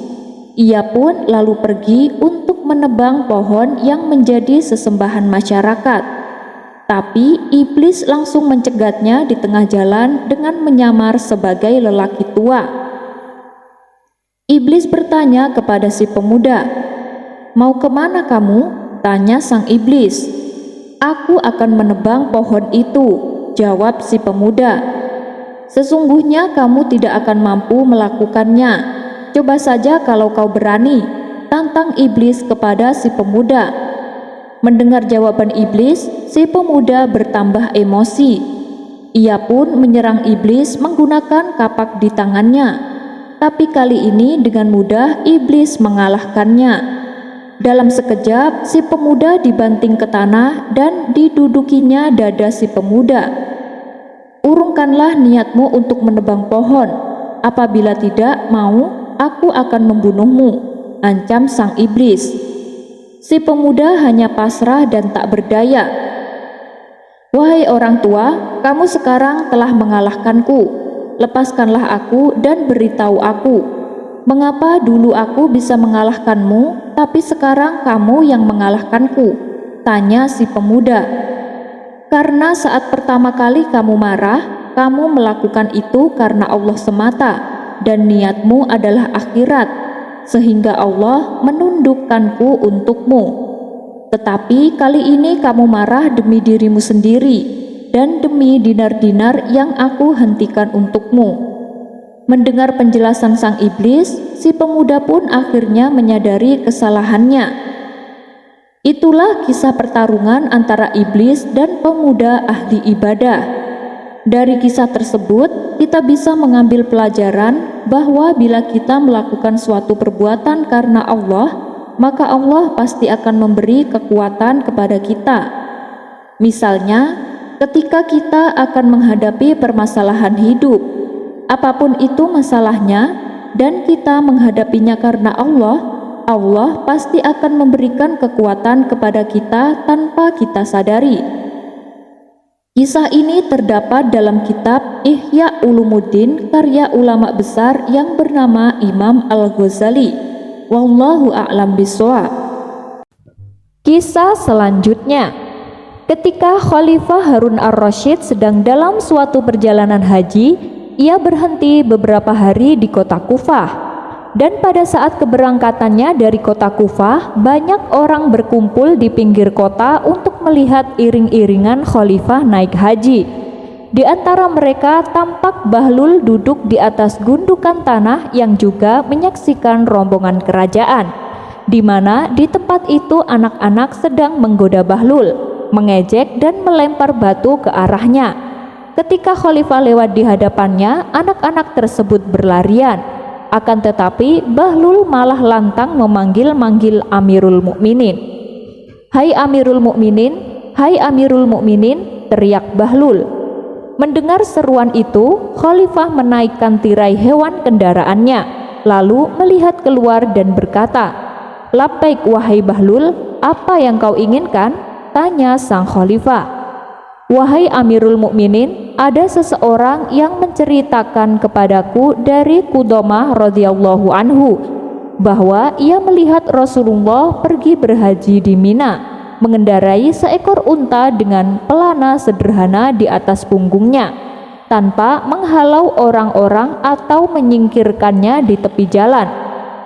Ia pun lalu pergi untuk menebang pohon yang menjadi sesembahan masyarakat. Tapi iblis langsung mencegatnya di tengah jalan dengan menyamar sebagai lelaki tua. Iblis bertanya kepada si pemuda, "Mau kemana kamu?" tanya sang iblis. "Aku akan menebang pohon itu," jawab si pemuda. "Sesungguhnya kamu tidak akan mampu melakukannya. Coba saja kalau kau berani," tantang iblis kepada si pemuda. Mendengar jawaban iblis, si pemuda bertambah emosi. Ia pun menyerang iblis menggunakan kapak di tangannya. Tapi kali ini dengan mudah iblis mengalahkannya. Dalam sekejap, si pemuda dibanting ke tanah dan didudukinya dada si pemuda. "Urungkanlah niatmu untuk menebang pohon. Apabila tidak mau, aku akan membunuhmu," ancam sang iblis. Si pemuda hanya pasrah dan tak berdaya. "Wahai orang tua, kamu sekarang telah mengalahkanku. Lepaskanlah aku dan beritahu aku, mengapa dulu aku bisa mengalahkanmu, tapi sekarang kamu yang mengalahkanku?" tanya si pemuda. "Karena saat pertama kali kamu marah, kamu melakukan itu karena Allah semata dan niatmu adalah akhirat, sehingga Allah menundukkanku untukmu. Tetapi kali ini kamu marah demi dirimu sendiri dan demi dinar-dinar yang aku hentikan untukmu." Mendengar penjelasan sang iblis, si pemuda pun akhirnya menyadari kesalahannya. Itulah kisah pertarungan antara iblis dan pemuda ahli ibadah. Dari kisah tersebut, kita bisa mengambil pelajaran bahwa bila kita melakukan suatu perbuatan karena Allah, maka Allah pasti akan memberi kekuatan kepada kita. Misalnya, ketika kita akan menghadapi permasalahan hidup, apapun itu masalahnya, dan kita menghadapinya karena Allah, Allah pasti akan memberikan kekuatan kepada kita tanpa kita sadari. Kisah ini terdapat dalam kitab Ihya Ulumuddin karya ulama besar yang bernama Imam Al-Ghazali. Wallahu a'lam bishawab. Kisah selanjutnya, ketika Khalifah Harun ar-Rasyid sedang dalam suatu perjalanan haji, ia berhenti beberapa hari di kota Kufah. Dan pada saat keberangkatannya dari kota Kufah, banyak orang berkumpul di pinggir kota untuk melihat iring-iringan Khalifah naik haji. Di antara mereka tampak Bahlul duduk di atas gundukan tanah yang juga menyaksikan rombongan kerajaan, di mana di tempat itu anak-anak sedang menggoda Bahlul, mengejek dan melempar batu ke arahnya. Ketika Khalifah lewat di hadapannya, anak-anak tersebut berlarian. Akan tetapi Bahlul malah lantang memanggil-manggil Amirul Mukminin. "Hai Amirul Mukminin, hai Amirul Mukminin," teriak Bahlul. Mendengar seruan itu, Khalifah menaikkan tirai hewan kendaraannya, lalu melihat keluar dan berkata, "Labbaik wahai Bahlul, apa yang kau inginkan?" tanya sang Khalifah. "Wahai Amirul Mukminin, ada seseorang yang menceritakan kepadaku dari Qudomah radhiyallahu anhu bahwa ia melihat Rasulullah pergi berhaji di Mina, mengendarai seekor unta dengan pelana sederhana di atas punggungnya, tanpa menghalau orang-orang atau menyingkirkannya di tepi jalan,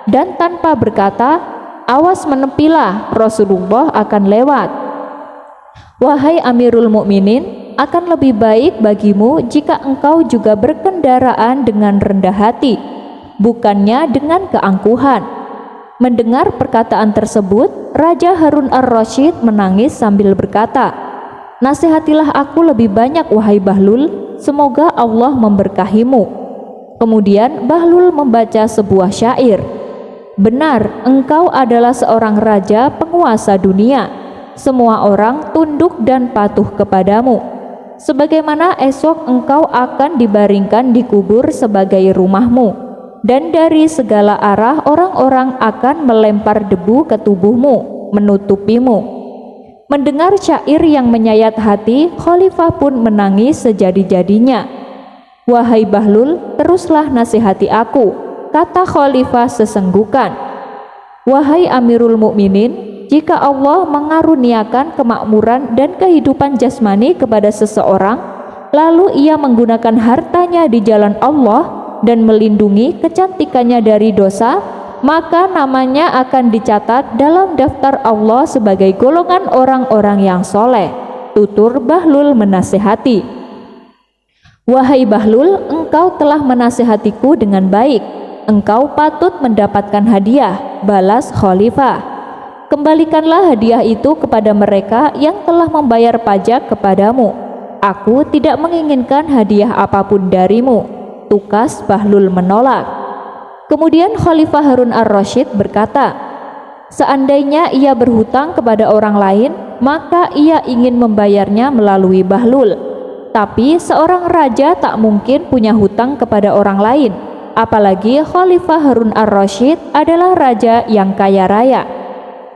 dan tanpa berkata, 'Awas menepilah, Rasulullah akan lewat.' Wahai Amirul Mukminin, akan lebih baik bagimu jika engkau juga berkendaraan dengan rendah hati, bukannya dengan keangkuhan." Mendengar perkataan tersebut, Raja Harun ar-Rasyid menangis sambil berkata, "Nasihatilah aku lebih banyak wahai Bahlul, semoga Allah memberkahimu." Kemudian Bahlul membaca sebuah syair, "Benar, engkau adalah seorang raja penguasa dunia. Semua orang tunduk dan patuh kepadamu. Sebagaimana esok engkau akan dibaringkan di kubur sebagai rumahmu, dan dari segala arah orang-orang akan melempar debu ke tubuhmu, menutupimu." Mendengar syair yang menyayat hati, Khalifah pun menangis sejadi-jadinya. "Wahai Bahlul, teruslah nasihati aku," kata Khalifah sesenggukan. "Wahai Amirul Mukminin, jika Allah mengaruniakan kemakmuran dan kehidupan jasmani kepada seseorang, lalu ia menggunakan hartanya di jalan Allah dan melindungi kecantikannya dari dosa, maka namanya akan dicatat dalam daftar Allah sebagai golongan orang-orang yang soleh," tutur Bahlul menasihati. "Wahai Bahlul, engkau telah menasihatiku dengan baik. Engkau patut mendapatkan hadiah," balas Khalifah. "Kembalikanlah hadiah itu kepada mereka yang telah membayar pajak kepadamu. Aku tidak menginginkan hadiah apapun darimu," tukas Bahlul menolak. Kemudian Khalifah Harun ar-Rasyid berkata, "Seandainya ia berhutang kepada orang lain, maka ia ingin membayarnya melalui Bahlul. Tapi seorang raja tak mungkin punya hutang kepada orang lain, apalagi Khalifah Harun ar-Rasyid adalah raja yang kaya raya."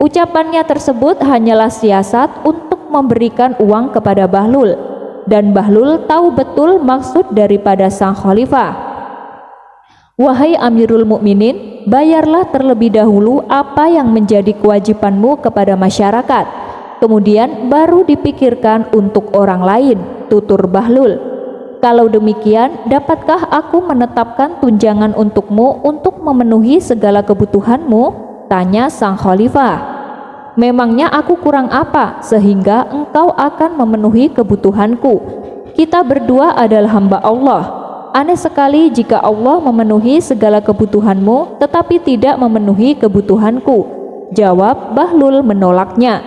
Ucapannya tersebut hanyalah siasat untuk memberikan uang kepada Bahlul, dan Bahlul tahu betul maksud daripada sang Khalifah. "Wahai Amirul Mukminin, bayarlah terlebih dahulu apa yang menjadi kewajibanmu kepada masyarakat, kemudian baru dipikirkan untuk orang lain," tutur Bahlul. Kalau demikian, dapatkah aku menetapkan tunjangan untukmu untuk memenuhi segala kebutuhanmu? Tanya sang khalifah. Memangnya aku kurang apa sehingga engkau akan memenuhi kebutuhanku? Kita berdua adalah hamba Allah. Aneh sekali jika Allah memenuhi segala kebutuhanmu tetapi tidak memenuhi kebutuhanku. Jawab Bahlul menolaknya.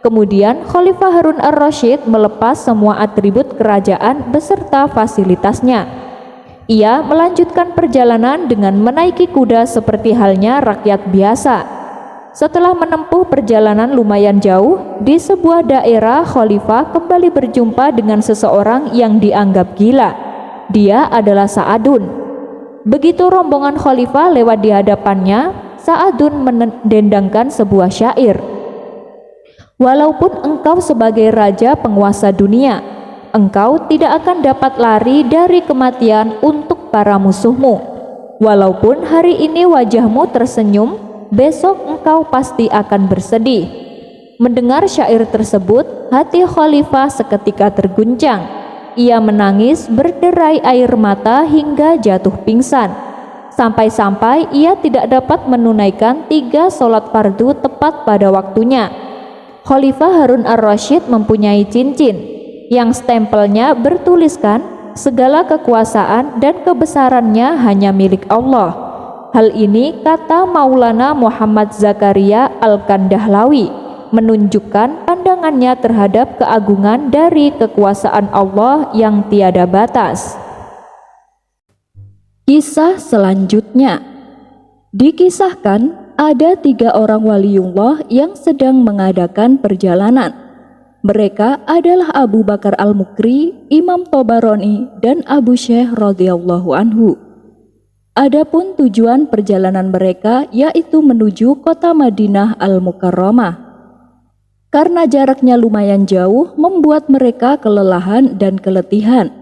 Kemudian Khalifah Harun ar-Rasyid melepas semua atribut kerajaan beserta fasilitasnya. Ia melanjutkan perjalanan dengan menaiki kuda seperti halnya rakyat biasa. Setelah menempuh perjalanan lumayan jauh, di sebuah daerah Khalifah kembali berjumpa dengan seseorang yang dianggap gila. Dia adalah Sa'adun. Begitu rombongan Khalifah lewat di hadapannya, Sa'adun mendendangkan sebuah syair. Walaupun engkau sebagai raja penguasa dunia, engkau tidak akan dapat lari dari kematian untuk para musuhmu. Walaupun hari ini wajahmu tersenyum, besok engkau pasti akan bersedih. Mendengar syair tersebut, hati Khalifah seketika terguncang. Ia menangis berderai air mata hingga jatuh pingsan. Sampai-sampai ia tidak dapat menunaikan 3 sholat fardu tepat pada waktunya. Khalifah Harun ar-Rasyid mempunyai cincin yang stempelnya bertuliskan segala kekuasaan dan kebesarannya hanya milik Allah. Hal ini kata Maulana Muhammad Zakaria Al-Kandahlawi menunjukkan pandangannya terhadap keagungan dari kekuasaan Allah yang tiada batas. Kisah selanjutnya dikisahkan ada 3 orang waliullah yang sedang mengadakan perjalanan. Mereka adalah Abu Bakar Al-Mukri, Imam Tabarani, dan Abu Syekh radhiyallahu anhu. Adapun tujuan perjalanan mereka yaitu menuju kota Madinah Al-Mukarramah. Karena jaraknya lumayan jauh membuat mereka kelelahan dan keletihan.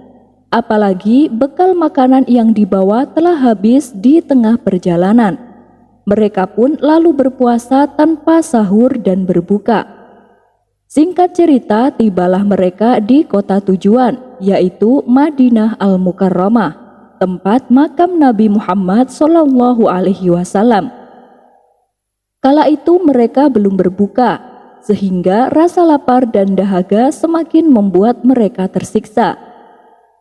Apalagi bekal makanan yang dibawa telah habis di tengah perjalanan. Mereka pun lalu berpuasa tanpa sahur dan berbuka. Singkat cerita, tibalah mereka di kota tujuan, yaitu Madinah Al-Mukarramah, tempat makam Nabi Muhammad SAW. Kala itu mereka belum berbuka, sehingga rasa lapar dan dahaga semakin membuat mereka tersiksa.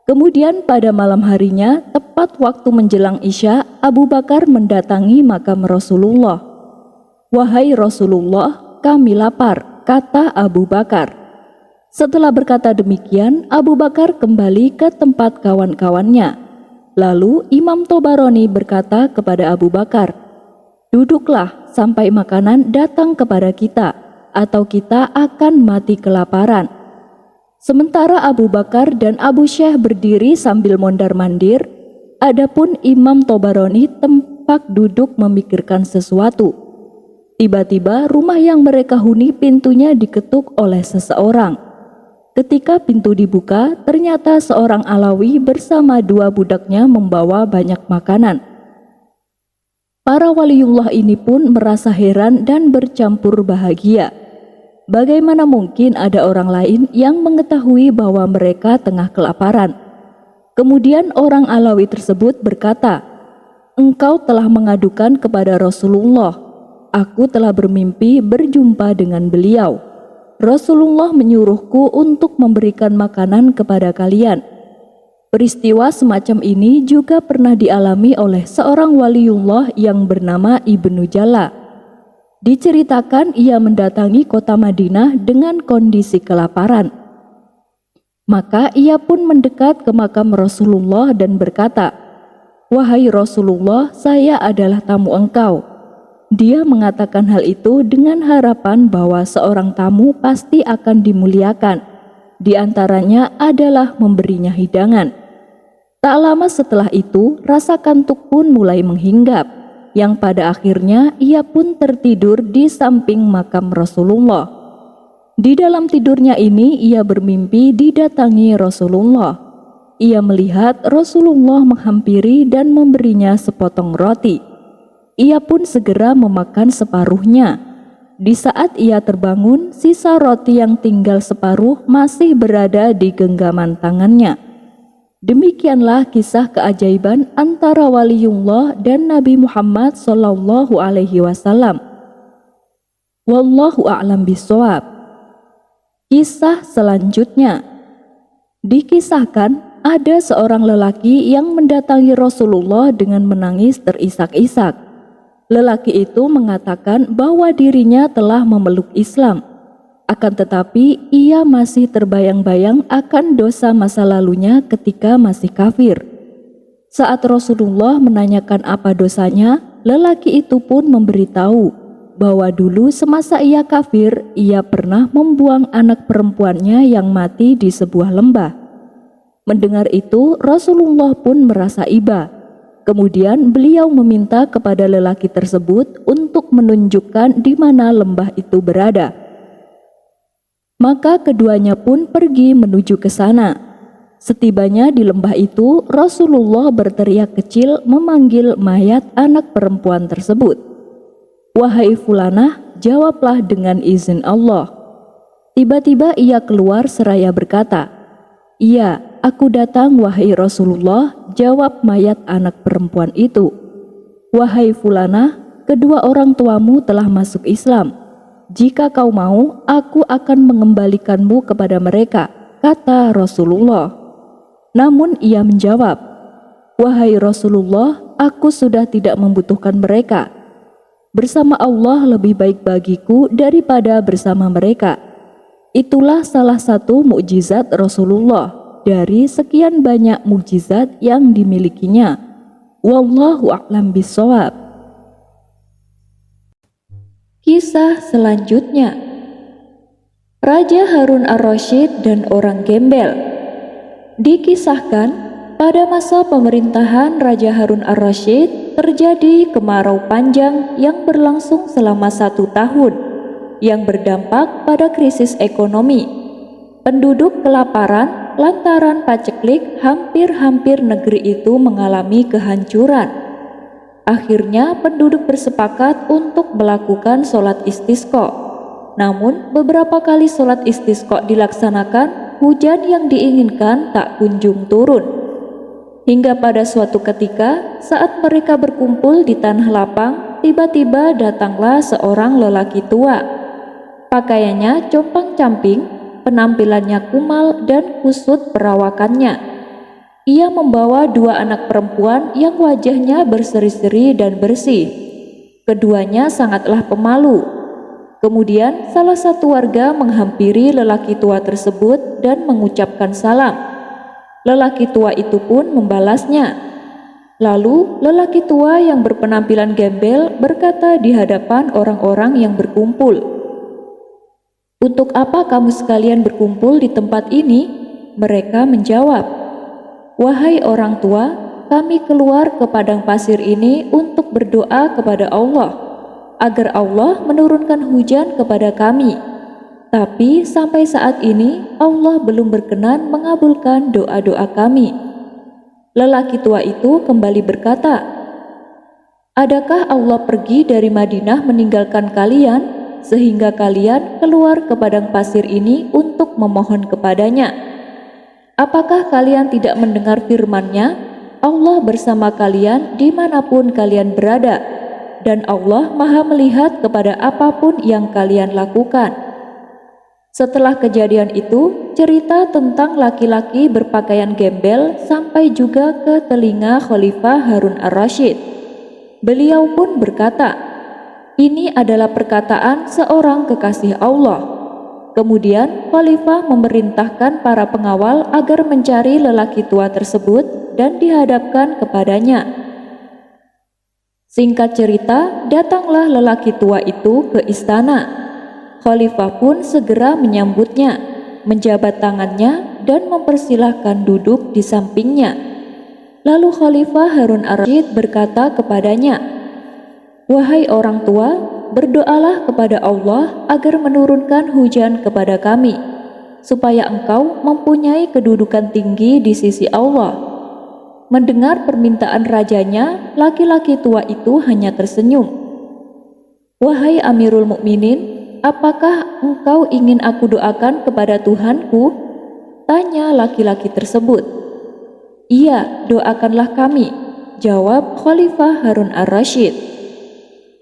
Kemudian pada malam harinya, tepat waktu menjelang Isya, Abu Bakar mendatangi makam Rasulullah. "Wahai Rasulullah, kami lapar," kata Abu Bakar. Setelah berkata demikian, Abu Bakar kembali ke tempat kawan-kawannya. Lalu Imam Tabarani berkata kepada Abu Bakar, "Duduklah sampai makanan datang kepada kita, atau kita akan mati kelaparan." Sementara Abu Bakar dan Abu Syekh berdiri sambil mondar-mandir, adapun Imam Tabarani tempat duduk memikirkan sesuatu. Tiba-tiba rumah yang mereka huni pintunya diketuk oleh seseorang. Ketika pintu dibuka, ternyata seorang Alawi bersama 2 budaknya membawa banyak makanan. Para waliullah ini pun merasa heran dan bercampur bahagia. Bagaimana mungkin ada orang lain yang mengetahui bahwa mereka tengah kelaparan? Kemudian orang Alawi tersebut berkata, "Engkau telah mengadukan kepada Rasulullah. Aku telah bermimpi berjumpa dengan beliau. Rasulullah menyuruhku untuk memberikan makanan kepada kalian." Peristiwa semacam ini juga pernah dialami oleh seorang waliullah yang bernama Ibnu Jala. Diceritakan ia mendatangi kota Madinah dengan kondisi kelaparan. Maka ia pun mendekat ke makam Rasulullah dan berkata, "Wahai Rasulullah, saya adalah tamu engkau." Dia mengatakan hal itu dengan harapan bahwa seorang tamu pasti akan dimuliakan. Di antaranya adalah memberinya hidangan. Tak lama setelah itu, rasa kantuk pun mulai menghinggap, yang pada akhirnya ia pun tertidur di samping makam Rasulullah. Di dalam tidurnya ini ia bermimpi didatangi Rasulullah. Ia melihat Rasulullah menghampiri dan memberinya sepotong roti. Ia pun segera memakan separuhnya. Di saat ia terbangun, sisa roti yang tinggal separuh masih berada di genggaman tangannya. Demikianlah kisah keajaiban antara waliullah dan Nabi Muhammad SAW. Wallahu a'lam bishawab. Kisah selanjutnya, dikisahkan ada seorang lelaki yang mendatangi Rasulullah dengan menangis terisak-isak. Lelaki itu mengatakan bahwa dirinya telah memeluk Islam, akan tetapi ia masih terbayang-bayang akan dosa masa lalunya ketika masih kafir. Saat Rasulullah menanyakan apa dosanya, lelaki itu pun memberitahu bahwa dulu semasa ia kafir, ia pernah membuang anak perempuannya yang mati di sebuah lembah. Mendengar itu, Rasulullah pun merasa iba. Kemudian beliau meminta kepada lelaki tersebut untuk menunjukkan di mana lembah itu berada. Maka keduanya pun pergi menuju ke sana. Setibanya di lembah itu, Rasulullah berteriak kecil memanggil mayat anak perempuan tersebut. "Wahai fulanah, jawablah dengan izin Allah." Tiba-tiba ia keluar seraya berkata, "Iya, aku datang wahai Rasulullah," jawab mayat anak perempuan itu. "Wahai fulanah, kedua orang tuamu telah masuk Islam. Jika kau mau, aku akan mengembalikanmu kepada mereka," kata Rasulullah. Namun ia menjawab, "Wahai Rasulullah, aku sudah tidak membutuhkan mereka. Bersama Allah lebih baik bagiku daripada bersama mereka." Itulah salah satu mukjizat Rasulullah dari sekian banyak mukjizat yang dimilikinya. Wallahu a'lam bishawab. Kisah selanjutnya, Raja Harun ar-Rasyid dan orang gembel. Dikisahkan pada masa pemerintahan Raja Harun ar-Rasyid terjadi kemarau panjang yang berlangsung selama 1 tahun yang berdampak pada krisis ekonomi. Penduduk kelaparan lantaran paceklik, hampir-hampir negeri itu mengalami kehancuran. Akhirnya penduduk bersepakat untuk melakukan sholat istisqa. Namun beberapa kali sholat istisqa dilaksanakan, hujan yang diinginkan tak kunjung turun. Hingga pada suatu ketika, saat mereka berkumpul di tanah lapang, tiba-tiba datanglah seorang lelaki tua. Pakaiannya compang-camping, penampilannya kumal dan kusut perawakannya. Ia membawa 2 anak perempuan yang wajahnya berseri-seri dan bersih. Keduanya sangatlah pemalu. Kemudian salah satu warga menghampiri lelaki tua tersebut dan mengucapkan salam. Lelaki tua itu pun membalasnya. Lalu lelaki tua yang berpenampilan gembel berkata di hadapan orang-orang yang berkumpul, "Untuk apa kamu sekalian berkumpul di tempat ini?" Mereka menjawab, "Wahai orang tua, kami keluar ke padang pasir ini untuk berdoa kepada Allah, agar Allah menurunkan hujan kepada kami. Tapi sampai saat ini Allah belum berkenan mengabulkan doa-doa kami." Lelaki tua itu kembali berkata, "Adakah Allah pergi dari Madinah meninggalkan kalian sehingga kalian keluar ke padang pasir ini untuk memohon kepadanya? Apakah kalian tidak mendengar firman-Nya, Allah bersama kalian dimanapun kalian berada, dan Allah Maha melihat kepada apapun yang kalian lakukan?" Setelah kejadian itu, cerita tentang laki-laki berpakaian gembel sampai juga ke telinga Khalifah Harun ar-Rasyid. Beliau pun berkata, "Ini adalah perkataan seorang kekasih Allah." Kemudian Khalifah memerintahkan para pengawal agar mencari lelaki tua tersebut dan dihadapkan kepadanya. Singkat cerita, datanglah lelaki tua itu ke istana. Khalifah pun segera menyambutnya, menjabat tangannya dan mempersilahkan duduk di sampingnya. Lalu Khalifah Harun ar-Rasyid berkata kepadanya, "Wahai orang tua, berdoalah kepada Allah agar menurunkan hujan kepada kami, supaya engkau mempunyai kedudukan tinggi di sisi Allah." Mendengar permintaan rajanya, laki-laki tua itu hanya tersenyum. "Wahai Amirul Mukminin, apakah engkau ingin aku doakan kepada Tuhanku?" tanya laki-laki tersebut. "Iya, doakanlah kami," jawab Khalifah Harun ar-Rasyid.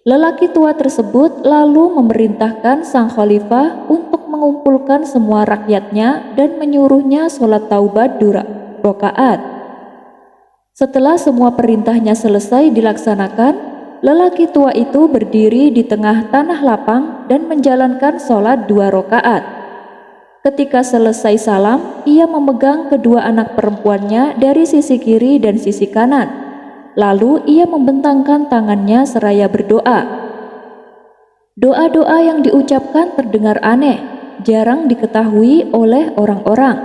Lelaki tua tersebut lalu memerintahkan sang khalifah untuk mengumpulkan semua rakyatnya dan menyuruhnya sholat taubat 2 rakaat. Setelah semua perintahnya selesai dilaksanakan, lelaki tua itu berdiri di tengah tanah lapang dan menjalankan sholat 2 rakaat. Ketika selesai salam, ia memegang kedua anak perempuannya dari sisi kiri dan sisi kanan. Lalu ia membentangkan tangannya seraya berdoa. Doa-doa yang diucapkan terdengar aneh, jarang diketahui oleh orang-orang.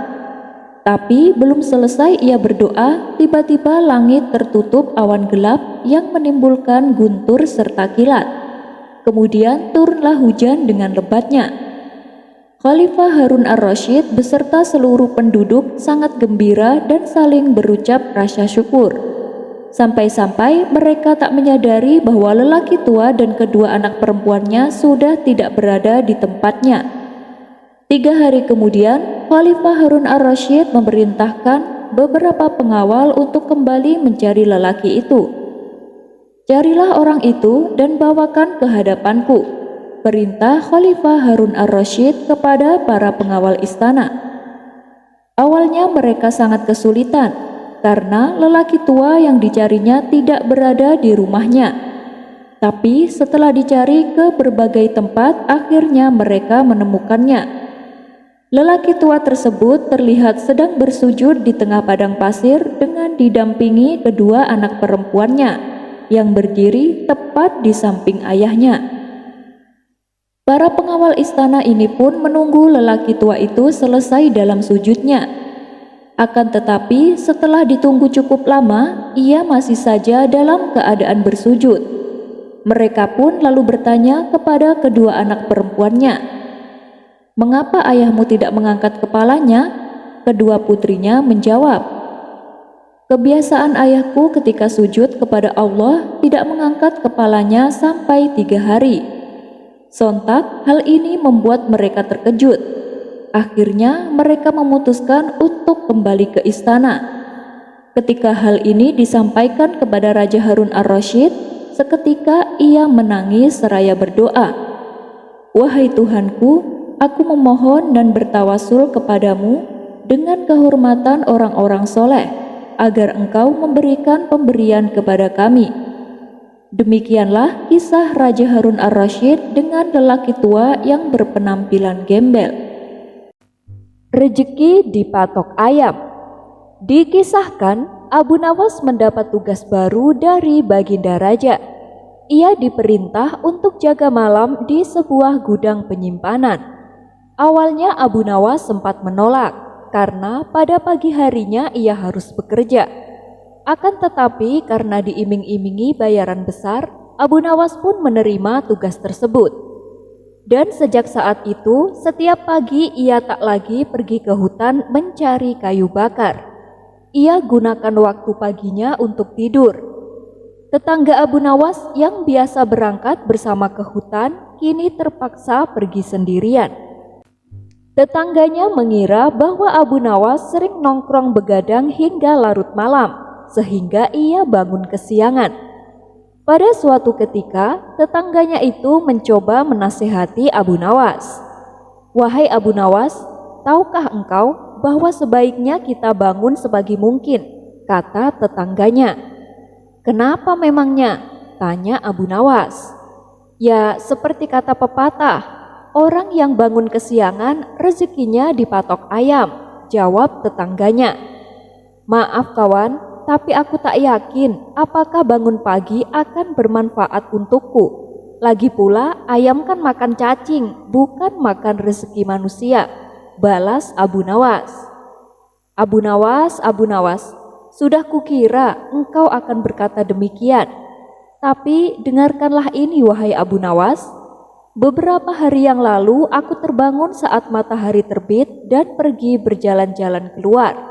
Tapi belum selesai ia berdoa, tiba-tiba langit tertutup awan gelap yang menimbulkan guntur serta kilat. Kemudian turunlah hujan dengan lebatnya. Khalifah Harun ar-Rasyid beserta seluruh penduduk sangat gembira dan saling berucap rasa syukur. Sampai-sampai mereka tak menyadari bahwa lelaki tua dan kedua anak perempuannya sudah tidak berada di tempatnya. 3 hari kemudian, Khalifah Harun ar-Rasyid memerintahkan beberapa pengawal untuk kembali mencari lelaki itu. "Carilah orang itu dan bawakan ke hadapanku," perintah Khalifah Harun ar-Rasyid kepada para pengawal istana. Awalnya mereka sangat kesulitan karena lelaki tua yang dicarinya tidak berada di rumahnya. Tapi setelah dicari ke berbagai tempat, akhirnya mereka menemukannya. Lelaki tua tersebut terlihat sedang bersujud di tengah padang pasir dengan didampingi kedua anak perempuannya yang berdiri tepat di samping ayahnya. Para pengawal istana ini pun menunggu lelaki tua itu selesai dalam sujudnya. Akan tetapi setelah ditunggu cukup lama, ia masih saja dalam keadaan bersujud. Mereka pun lalu bertanya kepada kedua anak perempuannya, "Mengapa ayahmu tidak mengangkat kepalanya?" Kedua putrinya menjawab, "Kebiasaan ayahku ketika sujud kepada Allah tidak mengangkat kepalanya sampai 3 hari." Sontak hal ini membuat mereka terkejut. Akhirnya mereka memutuskan untuk kembali ke istana. Ketika hal ini disampaikan kepada Raja Harun ar-Rasyid, seketika ia menangis seraya berdoa, "Wahai Tuhanku, aku memohon dan bertawasul kepadamu dengan kehormatan orang-orang soleh, agar Engkau memberikan pemberian kepada kami." Demikianlah kisah Raja Harun ar-Rasyid dengan lelaki tua yang berpenampilan gembel. Rezeki dipatok ayam. Dikisahkan, Abu Nawas mendapat tugas baru dari Baginda Raja. Ia diperintah untuk jaga malam di sebuah gudang penyimpanan. Awalnya Abu Nawas sempat menolak karena pada pagi harinya ia harus bekerja. Akan tetapi karena diiming-imingi bayaran besar, Abu Nawas pun menerima tugas tersebut. Dan sejak saat itu, setiap pagi ia tak lagi pergi ke hutan mencari kayu bakar. Ia gunakan waktu paginya untuk tidur. Tetangga Abu Nawas yang biasa berangkat bersama ke hutan, kini terpaksa pergi sendirian. Tetangganya mengira bahwa Abu Nawas sering nongkrong begadang hingga larut malam, sehingga ia bangun kesiangan. Pada suatu ketika, tetangganya itu mencoba menasihati Abu Nawas. "Wahai Abu Nawas, tahukah engkau bahwa sebaiknya kita bangun sebagi mungkin?" kata tetangganya. "Kenapa memangnya?" tanya Abu Nawas. "Ya, seperti kata pepatah, orang yang bangun kesiangan rezekinya dipatok ayam," jawab tetangganya. "Maaf kawan, tapi aku tak yakin apakah bangun pagi akan bermanfaat untukku. Lagi pula ayam kan makan cacing, bukan makan rezeki manusia," balas Abu Nawas. Abu Nawas, sudah kukira engkau akan berkata demikian. Tapi dengarkanlah ini wahai Abu Nawas. Beberapa hari yang lalu aku terbangun saat matahari terbit dan pergi berjalan-jalan keluar.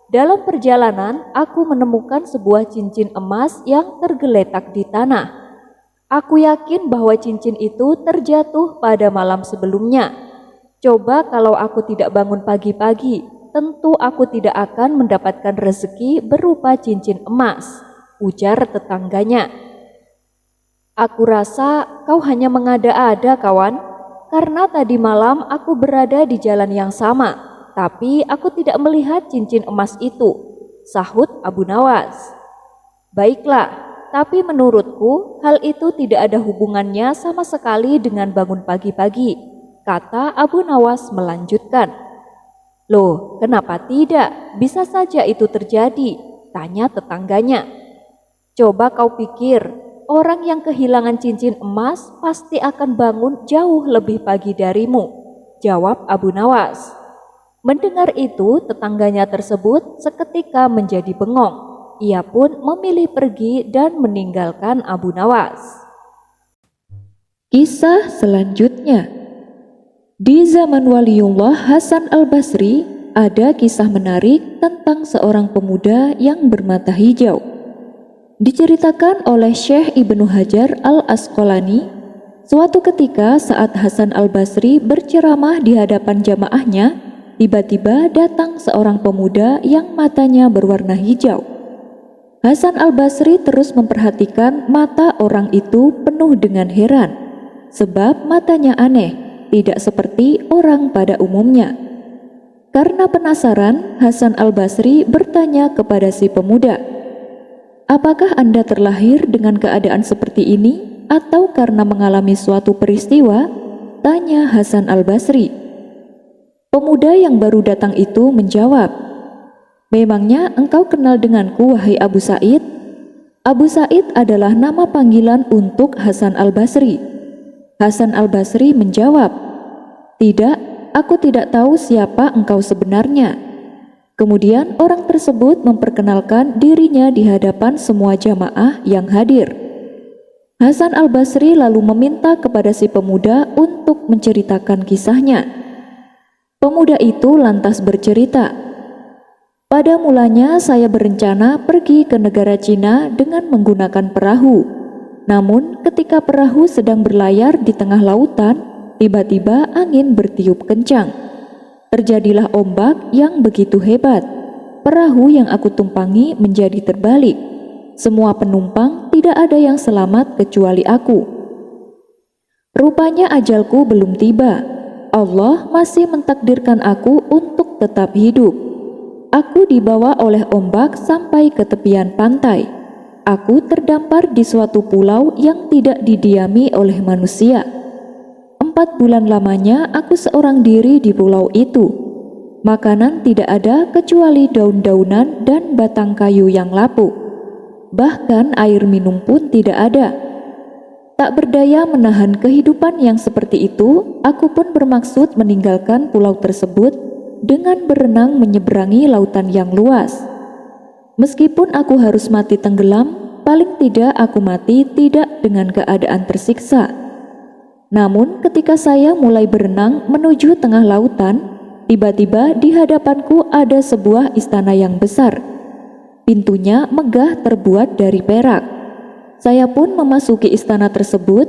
Dalam perjalanan, aku menemukan sebuah cincin emas yang tergeletak di tanah. Aku yakin bahwa cincin itu terjatuh pada malam sebelumnya. Coba kalau aku tidak bangun pagi-pagi, tentu aku tidak akan mendapatkan rezeki berupa cincin emas, ujar tetangganya. Aku rasa kau hanya mengada-ada, kawan, karena tadi malam aku berada di jalan yang sama, tapi aku tidak melihat cincin emas itu, sahut Abu Nawas. Baiklah, tapi menurutku hal itu tidak ada hubungannya sama sekali dengan bangun pagi-pagi, kata Abu Nawas melanjutkan. Loh, kenapa tidak? Bisa saja itu terjadi, tanya tetangganya. Coba kau pikir, orang yang kehilangan cincin emas pasti akan bangun jauh lebih pagi darimu, jawab Abu Nawas. Mendengar itu, tetangganya tersebut seketika menjadi bengong. Ia pun memilih pergi dan meninggalkan Abu Nawas. Kisah selanjutnya. Di zaman Waliullah Hasan al-Basri ada kisah menarik tentang seorang pemuda yang bermata hijau. Diceritakan oleh Syekh Ibnu Hajar al-Asqalani, suatu ketika saat Hasan al-Basri berceramah di hadapan jamaahnya, tiba-tiba datang seorang pemuda yang matanya berwarna hijau. Hasan al-Basri terus memperhatikan mata orang itu penuh dengan heran, sebab matanya aneh, tidak seperti orang pada umumnya. Karena penasaran, Hasan al-Basri bertanya kepada si pemuda, "Apakah Anda terlahir dengan keadaan seperti ini atau karena mengalami suatu peristiwa?" tanya Hasan al-Basri. Pemuda yang baru datang itu menjawab, "Memangnya engkau kenal denganku, wahai Abu Sa'id?" Abu Sa'id adalah nama panggilan untuk Hasan al-Basri. Hasan al-Basri menjawab, "Tidak, aku tidak tahu siapa engkau sebenarnya." Kemudian orang tersebut memperkenalkan dirinya di hadapan semua jamaah yang hadir. Hasan al-Basri lalu meminta kepada si pemuda untuk menceritakan kisahnya. Pemuda itu lantas bercerita, "Pada mulanya saya berencana pergi ke negara Cina dengan menggunakan perahu. Namun ketika perahu sedang berlayar di tengah lautan, tiba-tiba angin bertiup kencang. Terjadilah ombak yang begitu hebat. Perahu yang aku tumpangi menjadi terbalik. Semua penumpang tidak ada yang selamat kecuali aku. Rupanya ajalku belum tiba. Allah masih mentakdirkan aku untuk tetap hidup. Aku dibawa oleh ombak sampai ke tepian pantai. Aku terdampar di suatu pulau yang tidak didiami oleh manusia. 4 bulan lamanya aku seorang diri di pulau itu. Makanan tidak ada kecuali daun-daunan dan batang kayu yang lapuk. Bahkan air minum pun tidak ada. Tak berdaya menahan kehidupan yang seperti itu, aku pun bermaksud meninggalkan pulau tersebut dengan berenang menyeberangi lautan yang luas. Meskipun aku harus mati tenggelam, paling tidak aku mati tidak dengan keadaan tersiksa. Namun ketika saya mulai berenang menuju tengah lautan, tiba-tiba di hadapanku ada sebuah istana yang besar. Pintunya megah terbuat dari perak. Saya pun memasuki istana tersebut.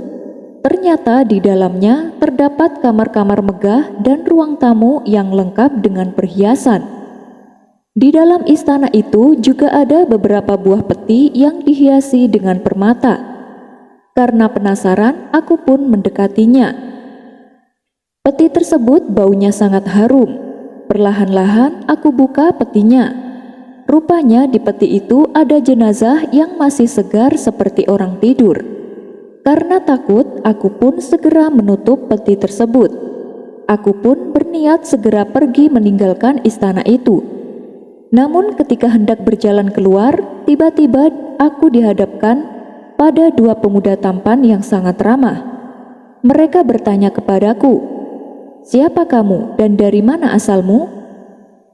Ternyata di dalamnya terdapat kamar-kamar megah dan ruang tamu yang lengkap dengan perhiasan. Di dalam istana itu juga ada beberapa buah peti yang dihiasi dengan permata. Karena penasaran, aku pun mendekatinya. Peti tersebut baunya sangat harum. Perlahan-lahan aku buka petinya. Rupanya di peti itu ada jenazah yang masih segar seperti orang tidur. Karena takut, aku pun segera menutup peti tersebut. Aku pun berniat segera pergi meninggalkan istana itu. Namun ketika hendak berjalan keluar, tiba-tiba aku dihadapkan pada 2 pemuda tampan yang sangat ramah. Mereka bertanya kepadaku, "Siapa kamu dan dari mana asalmu?"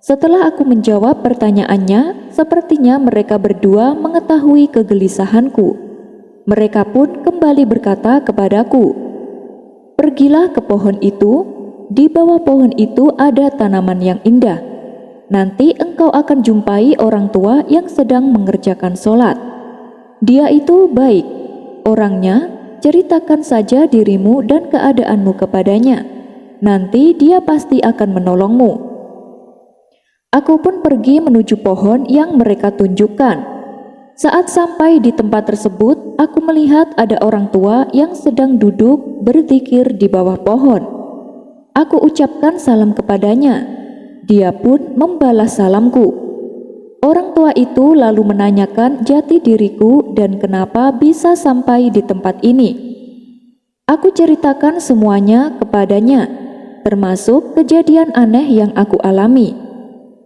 Setelah aku menjawab pertanyaannya, sepertinya mereka berdua mengetahui kegelisahanku. Mereka pun kembali berkata kepadaku, "Pergilah ke pohon itu, di bawah pohon itu ada tanaman yang indah. Nanti engkau akan jumpai orang tua yang sedang mengerjakan sholat. Dia itu baik. Orangnya, ceritakan saja dirimu dan keadaanmu kepadanya. Nanti dia pasti akan menolongmu." Aku pun pergi menuju pohon yang mereka tunjukkan. Saat sampai di tempat tersebut, aku melihat ada orang tua yang sedang duduk berzikir di bawah pohon. Aku ucapkan salam kepadanya. Dia pun membalas salamku. Orang tua itu lalu menanyakan jati diriku dan kenapa bisa sampai di tempat ini. Aku ceritakan semuanya kepadanya, termasuk kejadian aneh yang aku alami.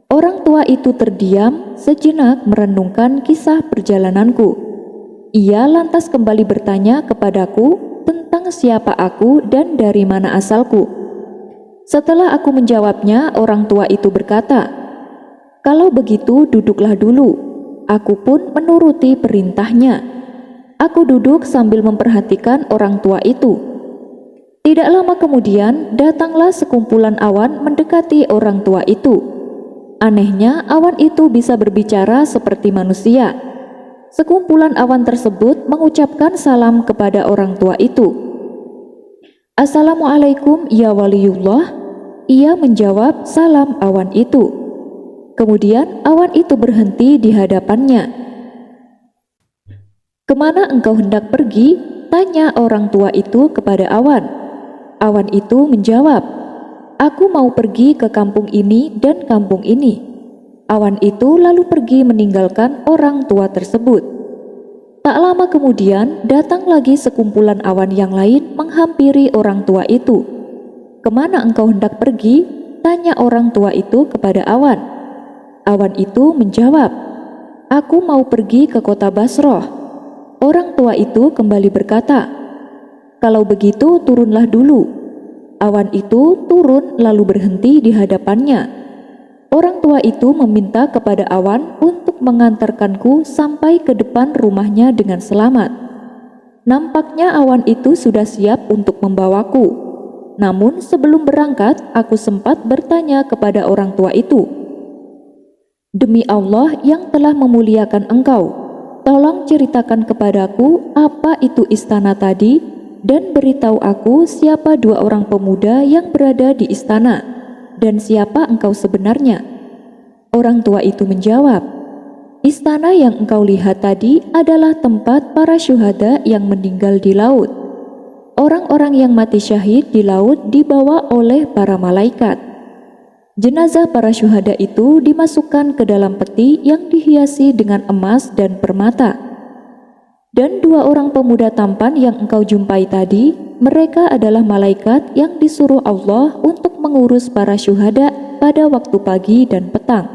Orang tua itu terdiam sejenak merenungkan kisah perjalananku. Ia lantas kembali bertanya kepadaku tentang siapa aku dan dari mana asalku. Setelah aku menjawabnya, orang tua itu berkata, "Kalau begitu duduklah dulu." Aku pun menuruti perintahnya. Aku duduk sambil memperhatikan orang tua itu. Tidak lama kemudian, datanglah sekumpulan awan mendekati orang tua itu. Anehnya, awan itu bisa berbicara seperti manusia. Sekumpulan awan tersebut mengucapkan salam kepada orang tua itu. "Assalamualaikum ya waliullah." Ia menjawab salam awan itu. Kemudian awan itu berhenti di hadapannya. "Kemana engkau hendak pergi?" tanya orang tua itu kepada awan. Awan itu menjawab, "Aku mau pergi ke kampung ini dan kampung ini." Awan itu lalu pergi meninggalkan orang tua tersebut. Tak lama kemudian, datang lagi sekumpulan awan yang lain menghampiri orang tua itu. "Kemana engkau hendak pergi?" tanya orang tua itu kepada awan. Awan itu menjawab, "Aku mau pergi ke kota Basroh." Orang tua itu kembali berkata, "Kalau begitu turunlah dulu." Awan itu turun lalu berhenti di hadapannya. Orang tua itu meminta kepada awan untuk mengantarkanku sampai ke depan rumahnya dengan selamat. Nampaknya awan itu sudah siap untuk membawaku. Namun sebelum berangkat, aku sempat bertanya kepada orang tua itu, "Demi Allah yang telah memuliakan engkau, tolong ceritakan kepadaku apa itu istana tadi dan beritahu aku siapa dua orang pemuda yang berada di istana dan siapa engkau sebenarnya." Orang tua itu menjawab, "Istana yang engkau lihat tadi adalah tempat para syuhada yang meninggal di laut. Orang-orang yang mati syahid di laut dibawa oleh para malaikat. Jenazah para syuhada itu dimasukkan ke dalam peti yang dihiasi dengan emas dan permata. Dan dua orang pemuda tampan yang engkau jumpai tadi, mereka adalah malaikat yang disuruh Allah untuk mengurus para syuhada pada waktu pagi dan petang.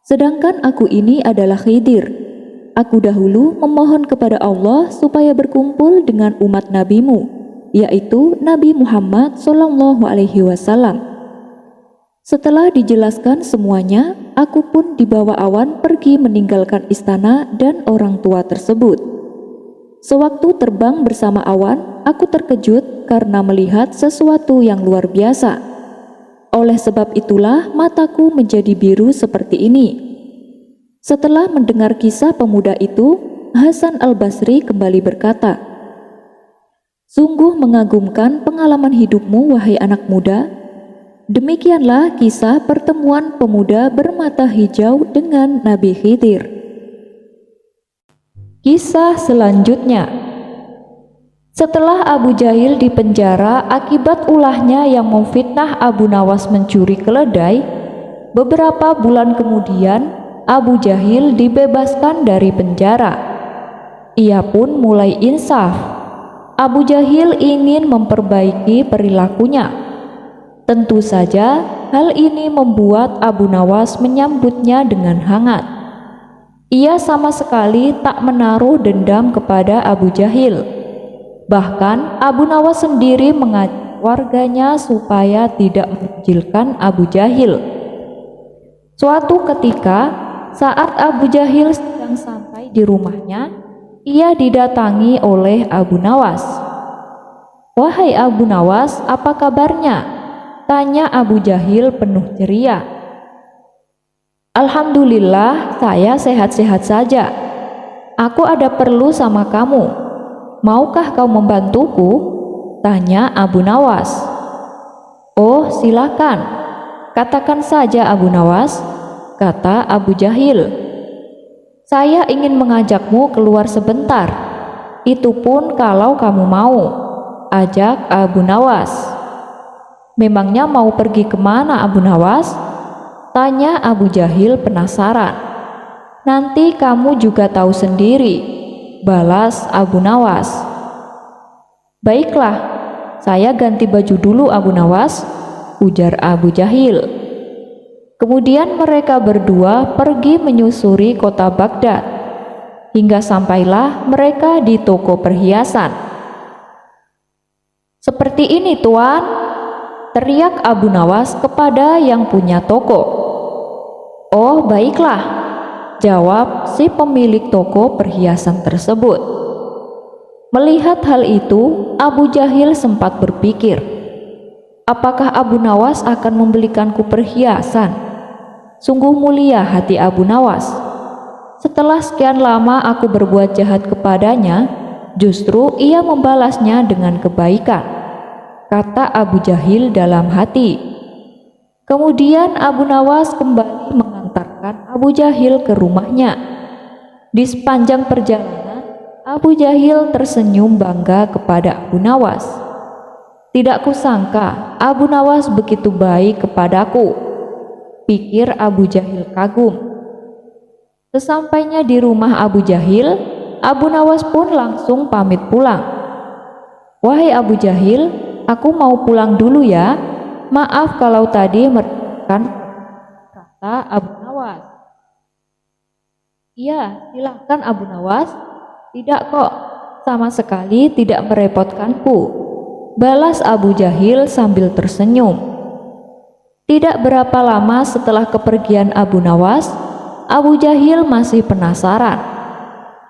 Sedangkan aku ini adalah Khidir. Aku dahulu memohon kepada Allah supaya berkumpul dengan umat nabimu, yaitu Nabi Muhammad SAW. Setelah dijelaskan semuanya, aku pun dibawa awan pergi meninggalkan istana dan orang tua tersebut. Sewaktu terbang bersama awan, aku terkejut karena melihat sesuatu yang luar biasa. Oleh sebab itulah mataku menjadi biru seperti ini. Setelah mendengar kisah pemuda itu, Hasan Al-Basri kembali berkata, "Sungguh mengagumkan pengalaman hidupmu, wahai anak muda. Demikianlah kisah pertemuan pemuda bermata hijau dengan Nabi Khidir." Kisah selanjutnya. Setelah Abu Jahil dipenjara akibat ulahnya yang memfitnah Abu Nawas mencuri keledai, beberapa bulan kemudian Abu Jahil dibebaskan dari penjara. Ia pun mulai insaf. Abu Jahil ingin memperbaiki perilakunya. Tentu saja hal ini membuat Abu Nawas menyambutnya dengan hangat. Ia sama sekali tak menaruh dendam kepada Abu Jahil. Bahkan Abu Nawas sendiri mengajak warganya supaya tidak mengucilkan Abu Jahil. Suatu ketika, saat Abu Jahil sedang sampai di rumahnya, ia didatangi oleh Abu Nawas. "Wahai Abu Nawas, apa kabarnya?" tanya Abu Jahil penuh ceria. "Alhamdulillah, saya sehat-sehat saja. Aku ada perlu sama kamu. Maukah kau membantuku?" tanya Abu Nawas. "Oh, silakan. Katakan saja Abu Nawas, kata Abu Jahil. Saya ingin mengajakmu keluar sebentar. Itu pun kalau kamu mau, ajak Abu Nawas. Memangnya mau pergi kemana Abu Nawas? Tanya Abu Jahil penasaran. Nanti kamu juga tahu sendiri, balas Abu Nawas. Baiklah, saya ganti baju dulu Abu Nawas, ujar Abu Jahil. Kemudian mereka berdua pergi menyusuri kota Baghdad, hingga sampailah mereka di toko perhiasan. Seperti ini tuan, teriak Abu Nawas kepada yang punya toko. Oh baiklah, jawab si pemilik toko perhiasan tersebut. Melihat hal itu, Abu Jahil sempat berpikir, apakah Abu Nawas akan membelikanku perhiasan? Sungguh mulia hati Abu Nawas. Setelah sekian lama aku berbuat jahat kepadanya, justru ia membalasnya dengan kebaikan, kata Abu Jahil dalam hati. Kemudian Abu Nawas kembali mengantarkan Abu Jahil ke rumahnya. Di sepanjang perjalanan, Abu Jahil tersenyum bangga kepada Abu Nawas. Tidak kusangka Abu Nawas begitu baik kepadaku, pikir Abu Jahil kagum. Sesampainya di rumah Abu Jahil, Abu Nawas pun langsung pamit pulang. Wahai Abu Jahil, aku mau pulang dulu ya. Maaf kalau tadi merepotkan, kata Abu Nawas. Iya, silakan Abu Nawas. Tidak kok, sama sekali tidak merepotkanku, balas Abu Jahil sambil tersenyum. Tidak berapa lama setelah kepergian Abu Nawas, Abu Jahil masih penasaran.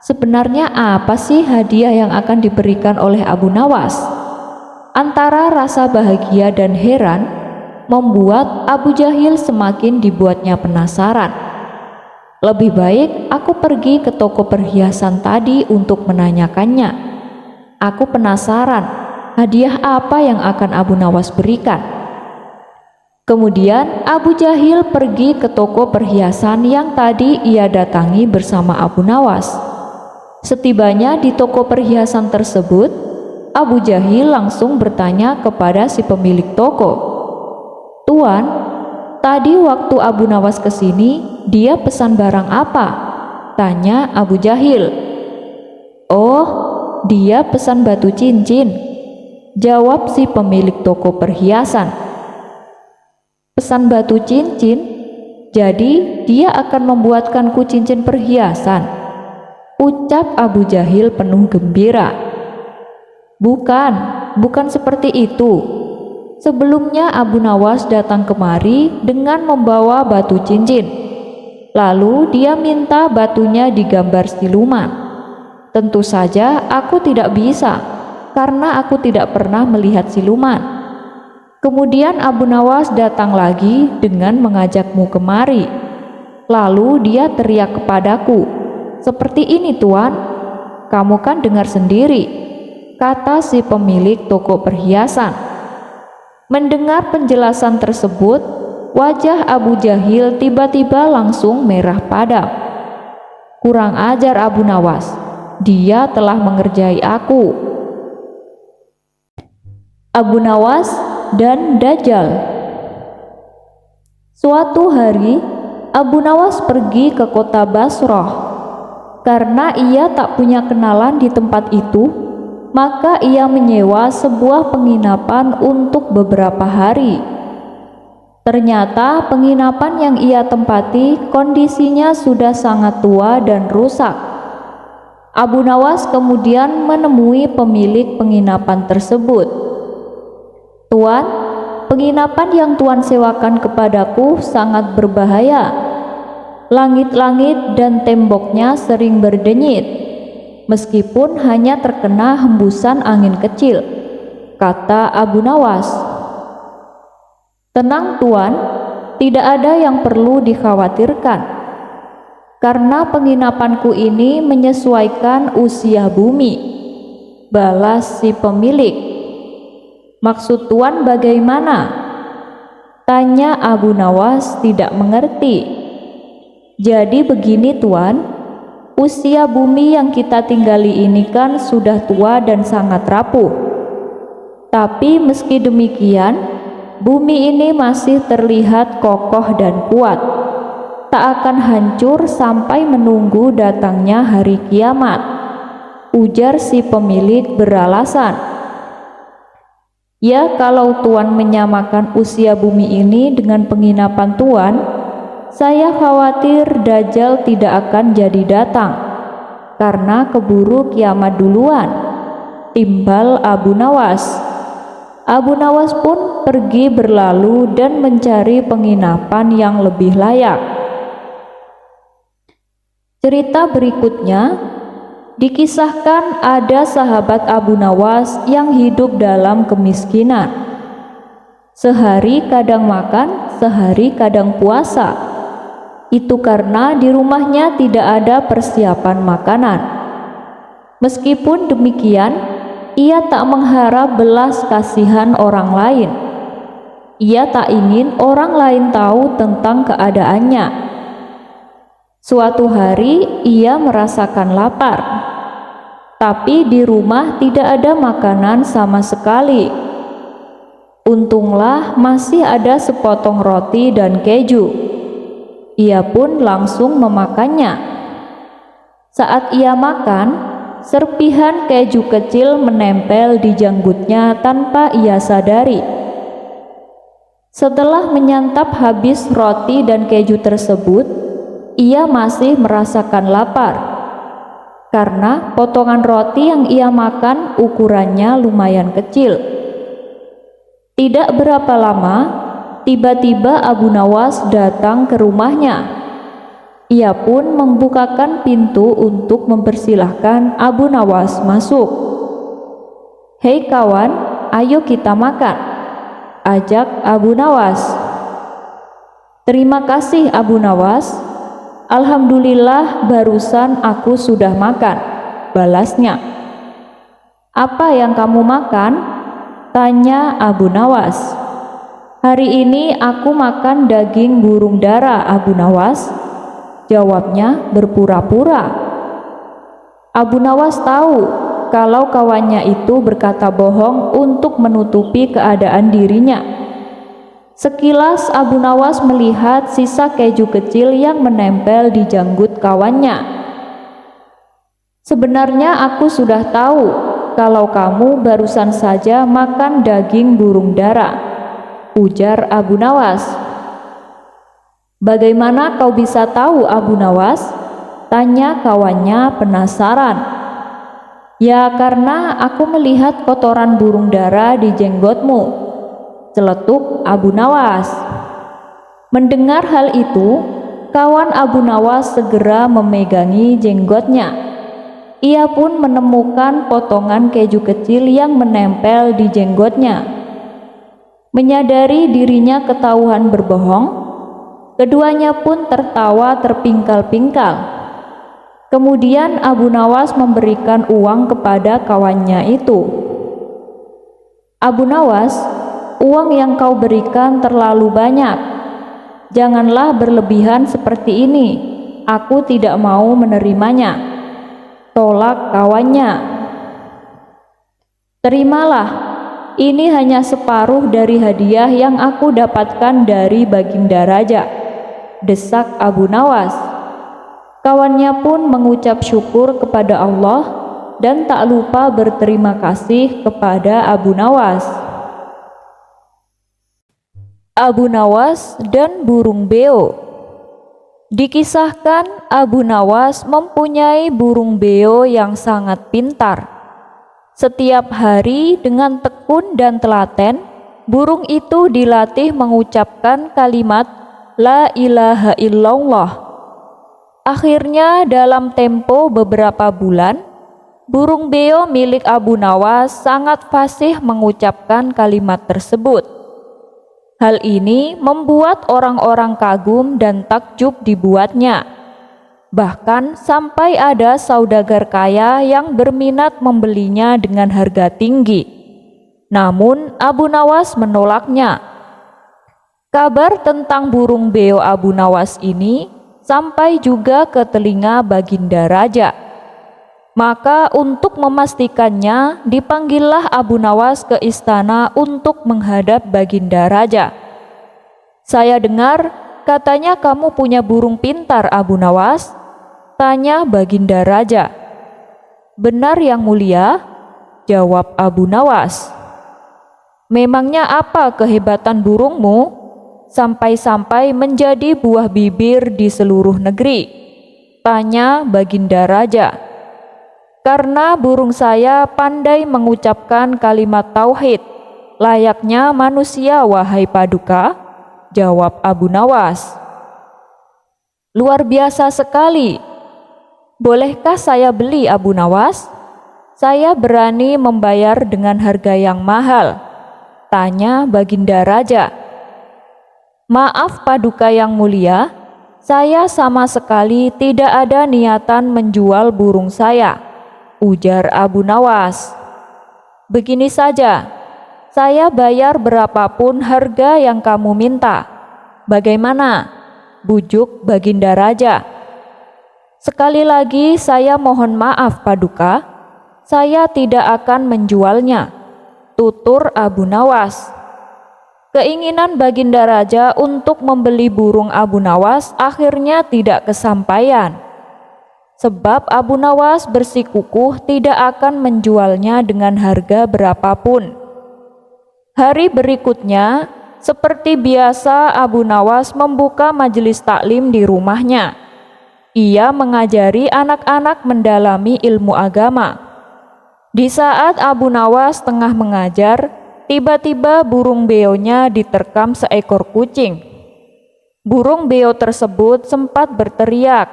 Sebenarnya apa sih hadiah yang akan diberikan oleh Abu Nawas? Antara rasa bahagia dan heran membuat Abu Jahil semakin dibuatnya penasaran. Lebih baik aku pergi ke toko perhiasan tadi untuk menanyakannya. Aku penasaran hadiah apa yang akan Abu Nawas berikan. Kemudian Abu Jahil pergi ke toko perhiasan yang tadi ia datangi bersama Abu Nawas. Setibanya di toko perhiasan tersebut, Abu Jahil langsung bertanya kepada si pemilik toko. Tuan, tadi waktu Abu Nawas kesini, dia pesan barang apa? Tanya Abu Jahil. Oh, dia pesan batu cincin, jawab si pemilik toko perhiasan. Pesan batu cincin, jadi dia akan membuatkanku cincin perhiasan, ucap Abu Jahil penuh gembira. Bukan seperti itu. Sebelumnya Abu Nawas datang kemari dengan membawa batu cincin. Lalu dia minta batunya digambar siluman. Tentu saja aku tidak bisa, karena aku tidak pernah melihat siluman. Kemudian Abu Nawas datang lagi dengan mengajakmu kemari. Lalu dia teriak kepadaku, seperti ini tuan, kamu kan dengar sendiri, kata si pemilik toko perhiasan. Mendengar penjelasan tersebut, wajah Abu Jahil tiba-tiba langsung merah padam. Kurang ajar Abu Nawas, dia telah mengerjai aku. Abu Nawas dan Dajjal. Suatu hari, Abu Nawas pergi ke kota Basrah. Karena ia tak punya kenalan di tempat itu, maka ia menyewa sebuah penginapan untuk beberapa hari. Ternyata penginapan yang ia tempati kondisinya sudah sangat tua dan rusak. Abu Nawas kemudian menemui pemilik penginapan tersebut. Tuan, penginapan yang Tuan sewakan kepadaku sangat berbahaya. Langit-langit dan temboknya sering berdenyit, meskipun hanya terkena hembusan angin kecil, kata Abu Nawas. Tenang Tuan, tidak ada yang perlu dikhawatirkan, karena penginapanku ini menyesuaikan usia bumi, balas si pemilik. Maksud Tuan bagaimana? Tanya Abu Nawas tidak mengerti. Jadi begini Tuan, usia bumi yang kita tinggali ini kan sudah tua dan sangat rapuh. Tapi meski demikian, bumi ini masih terlihat kokoh dan kuat. Tak akan hancur sampai menunggu datangnya hari kiamat, ujar si pemilik beralasan. Ya, kalau Tuan menyamakan usia bumi ini dengan penginapan Tuan, saya khawatir Dajjal tidak akan jadi datang, karena keburu kiamat duluan, timbal Abu Nawas. Abu Nawas pun pergi berlalu dan mencari penginapan yang lebih layak. Cerita berikutnya dikisahkan ada sahabat Abu Nawas yang hidup dalam kemiskinan. Sehari kadang makan, sehari kadang puasa. Itu karena di rumahnya tidak ada persiapan makanan. Meskipun demikian, ia tak mengharap belas kasihan orang lain. Ia tak ingin orang lain tahu tentang keadaannya. Suatu hari ia merasakan lapar, tapi di rumah tidak ada makanan sama sekali. Untunglah masih ada sepotong roti dan keju. Ia pun langsung memakannya. Saat ia makan, serpihan keju kecil menempel di janggutnya tanpa ia sadari. Setelah menyantap habis roti dan keju tersebut, ia masih merasakan lapar. Karena potongan roti yang ia makan ukurannya lumayan kecil. Tidak berapa lama, tiba-tiba Abu Nawas datang ke rumahnya. Ia pun membukakan pintu untuk mempersilahkan Abu Nawas masuk. "Hei kawan, ayo kita makan," ajak Abu Nawas. "Terima kasih Abu Nawas. Alhamdulillah barusan aku sudah makan," balasnya. "Apa yang kamu makan?" tanya Abu Nawas. "Hari ini aku makan daging burung dara, Abu Nawas," jawabnya berpura-pura. Abu Nawas tahu kalau kawannya itu berkata bohong untuk menutupi keadaan dirinya. Sekilas Abu Nawas melihat sisa keju kecil yang menempel di janggut kawannya. "Sebenarnya aku sudah tahu kalau kamu barusan saja makan daging burung dara," ujar Abu Nawas. "Bagaimana kau bisa tahu Abu Nawas?" tanya kawannya penasaran. "Ya karena aku melihat kotoran burung dara di jenggotmu," celetuk Abu Nawas. Mendengar hal itu, kawan Abu Nawas segera memegangi jenggotnya. Ia pun menemukan potongan keju kecil yang menempel di jenggotnya. Menyadari dirinya ketahuan berbohong, keduanya pun tertawa terpingkal-pingkal. Kemudian Abu Nawas memberikan uang kepada kawannya itu. "Abu Nawas, uang yang kau berikan terlalu banyak. Janganlah berlebihan seperti ini. Aku tidak mau menerimanya," tolak kawannya. "Terimalah. Ini hanya separuh dari hadiah yang aku dapatkan dari Baginda Raja," desak Abu Nawas. Kawannya pun mengucap syukur kepada Allah dan tak lupa berterima kasih kepada Abu Nawas. Abu Nawas dan burung beo. Dikisahkan Abu Nawas mempunyai burung beo yang sangat pintar. Setiap hari dengan tekun dan telaten, burung itu dilatih mengucapkan kalimat La ilaha illallah. Akhirnya dalam tempo beberapa bulan, burung beo milik Abu Nawas sangat fasih mengucapkan kalimat tersebut. Hal ini membuat orang-orang kagum dan takjub dibuatnya. Bahkan sampai ada saudagar kaya yang berminat membelinya dengan harga tinggi. Namun Abu Nawas menolaknya. Kabar tentang burung beo Abu Nawas ini sampai juga ke telinga Baginda Raja. Maka untuk memastikannya, dipanggillah Abu Nawas ke istana untuk menghadap Baginda Raja. "Saya dengar katanya kamu punya burung pintar, Abu Nawas?" tanya Baginda Raja. "Benar Yang Mulia," jawab Abu Nawas. "Memangnya apa kehebatan burungmu sampai-sampai menjadi buah bibir di seluruh negeri?" tanya Baginda Raja. "Karena burung saya pandai mengucapkan kalimat tauhid, layaknya manusia, wahai Paduka," jawab Abu Nawas. "Luar biasa sekali. Bolehkah saya beli, Abu Nawas? Saya berani membayar dengan harga yang mahal," tanya Baginda Raja. "Maaf Paduka Yang Mulia, saya sama sekali tidak ada niatan menjual burung saya," ujar Abu Nawas. "Begini saja, saya bayar berapapun harga yang kamu minta. Bagaimana?" bujuk Baginda Raja. "Sekali lagi saya mohon maaf Paduka, saya tidak akan menjualnya," tutur Abu Nawas. Keinginan Baginda Raja untuk membeli burung Abu Nawas akhirnya tidak kesampaian. Sebab Abu Nawas bersikukuh tidak akan menjualnya dengan harga berapapun. Hari berikutnya, seperti biasa Abu Nawas membuka majelis taklim di rumahnya. Ia mengajari anak-anak mendalami ilmu agama. Di saat Abu Nawas tengah mengajar, tiba-tiba burung beonya diterkam seekor kucing. Burung beo tersebut sempat berteriak,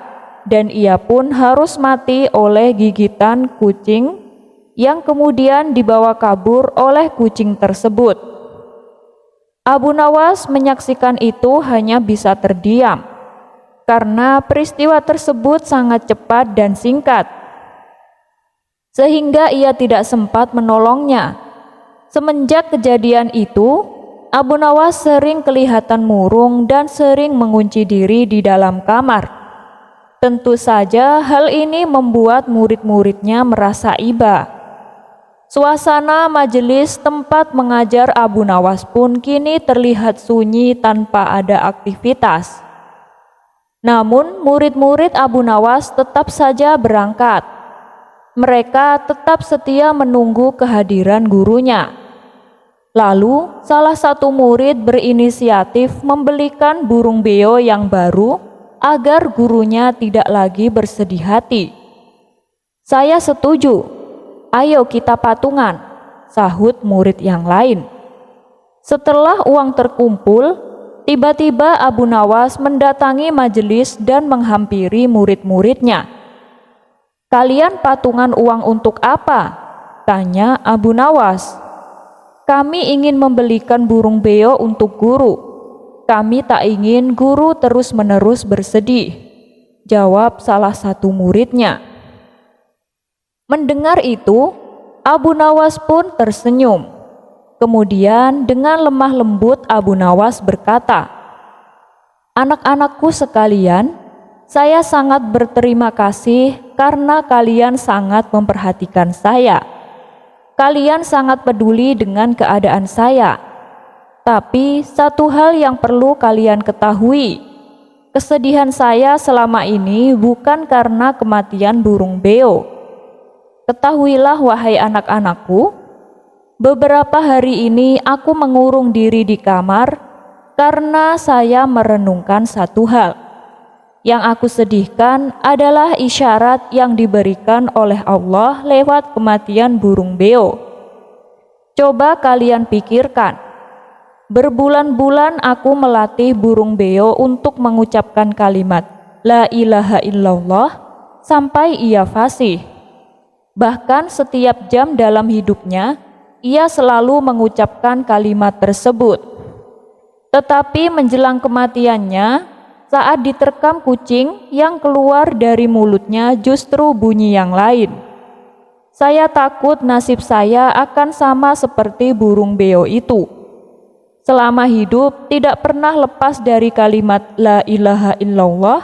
dan ia pun harus mati oleh gigitan kucing yang kemudian dibawa kabur oleh kucing tersebut. Abu Nawas menyaksikan itu hanya bisa terdiam, karena peristiwa tersebut sangat cepat dan singkat, sehingga ia tidak sempat menolongnya. Semenjak kejadian itu, Abu Nawas sering kelihatan murung dan sering mengunci diri di dalam kamar. Tentu saja hal ini membuat murid-muridnya merasa iba. Suasana majelis tempat mengajar Abu Nawas pun kini terlihat sunyi tanpa ada aktivitas. Namun murid-murid Abu Nawas tetap saja berangkat. Mereka tetap setia menunggu kehadiran gurunya. Lalu, salah satu murid berinisiatif membelikan burung beo yang baru agar gurunya tidak lagi bersedih hati. "Saya setuju, ayo kita patungan," sahut murid yang lain. Setelah uang terkumpul, tiba-tiba Abu Nawas mendatangi majelis dan menghampiri murid-muridnya. "Kalian patungan uang untuk apa?" tanya Abu Nawas. "Kami ingin membelikan burung beo untuk guru. Kami tak ingin guru terus-menerus bersedih," jawab salah satu muridnya. Mendengar itu, Abu Nawas pun tersenyum. Kemudian dengan lemah lembut Abu Nawas berkata, "Anak-anakku sekalian, saya sangat berterima kasih karena kalian sangat memperhatikan saya. Kalian sangat peduli dengan keadaan saya. Tapi satu hal yang perlu kalian ketahui, kesedihan saya selama ini bukan karena kematian burung beo. Ketahuilah wahai anak-anakku, beberapa hari ini aku mengurung diri di kamar karena saya merenungkan satu hal. Yang aku sedihkan adalah isyarat yang diberikan oleh Allah lewat kematian burung beo. Coba kalian pikirkan, berbulan-bulan aku melatih burung beo untuk mengucapkan kalimat La ilaha illallah sampai ia fasih. Bahkan setiap jam dalam hidupnya, ia selalu mengucapkan kalimat tersebut. Tetapi menjelang kematiannya, saat diterkam kucing, yang keluar dari mulutnya justru bunyi yang lain. Saya takut nasib saya akan sama seperti burung beo itu. Selama hidup tidak pernah lepas dari kalimat La ilaha illallah,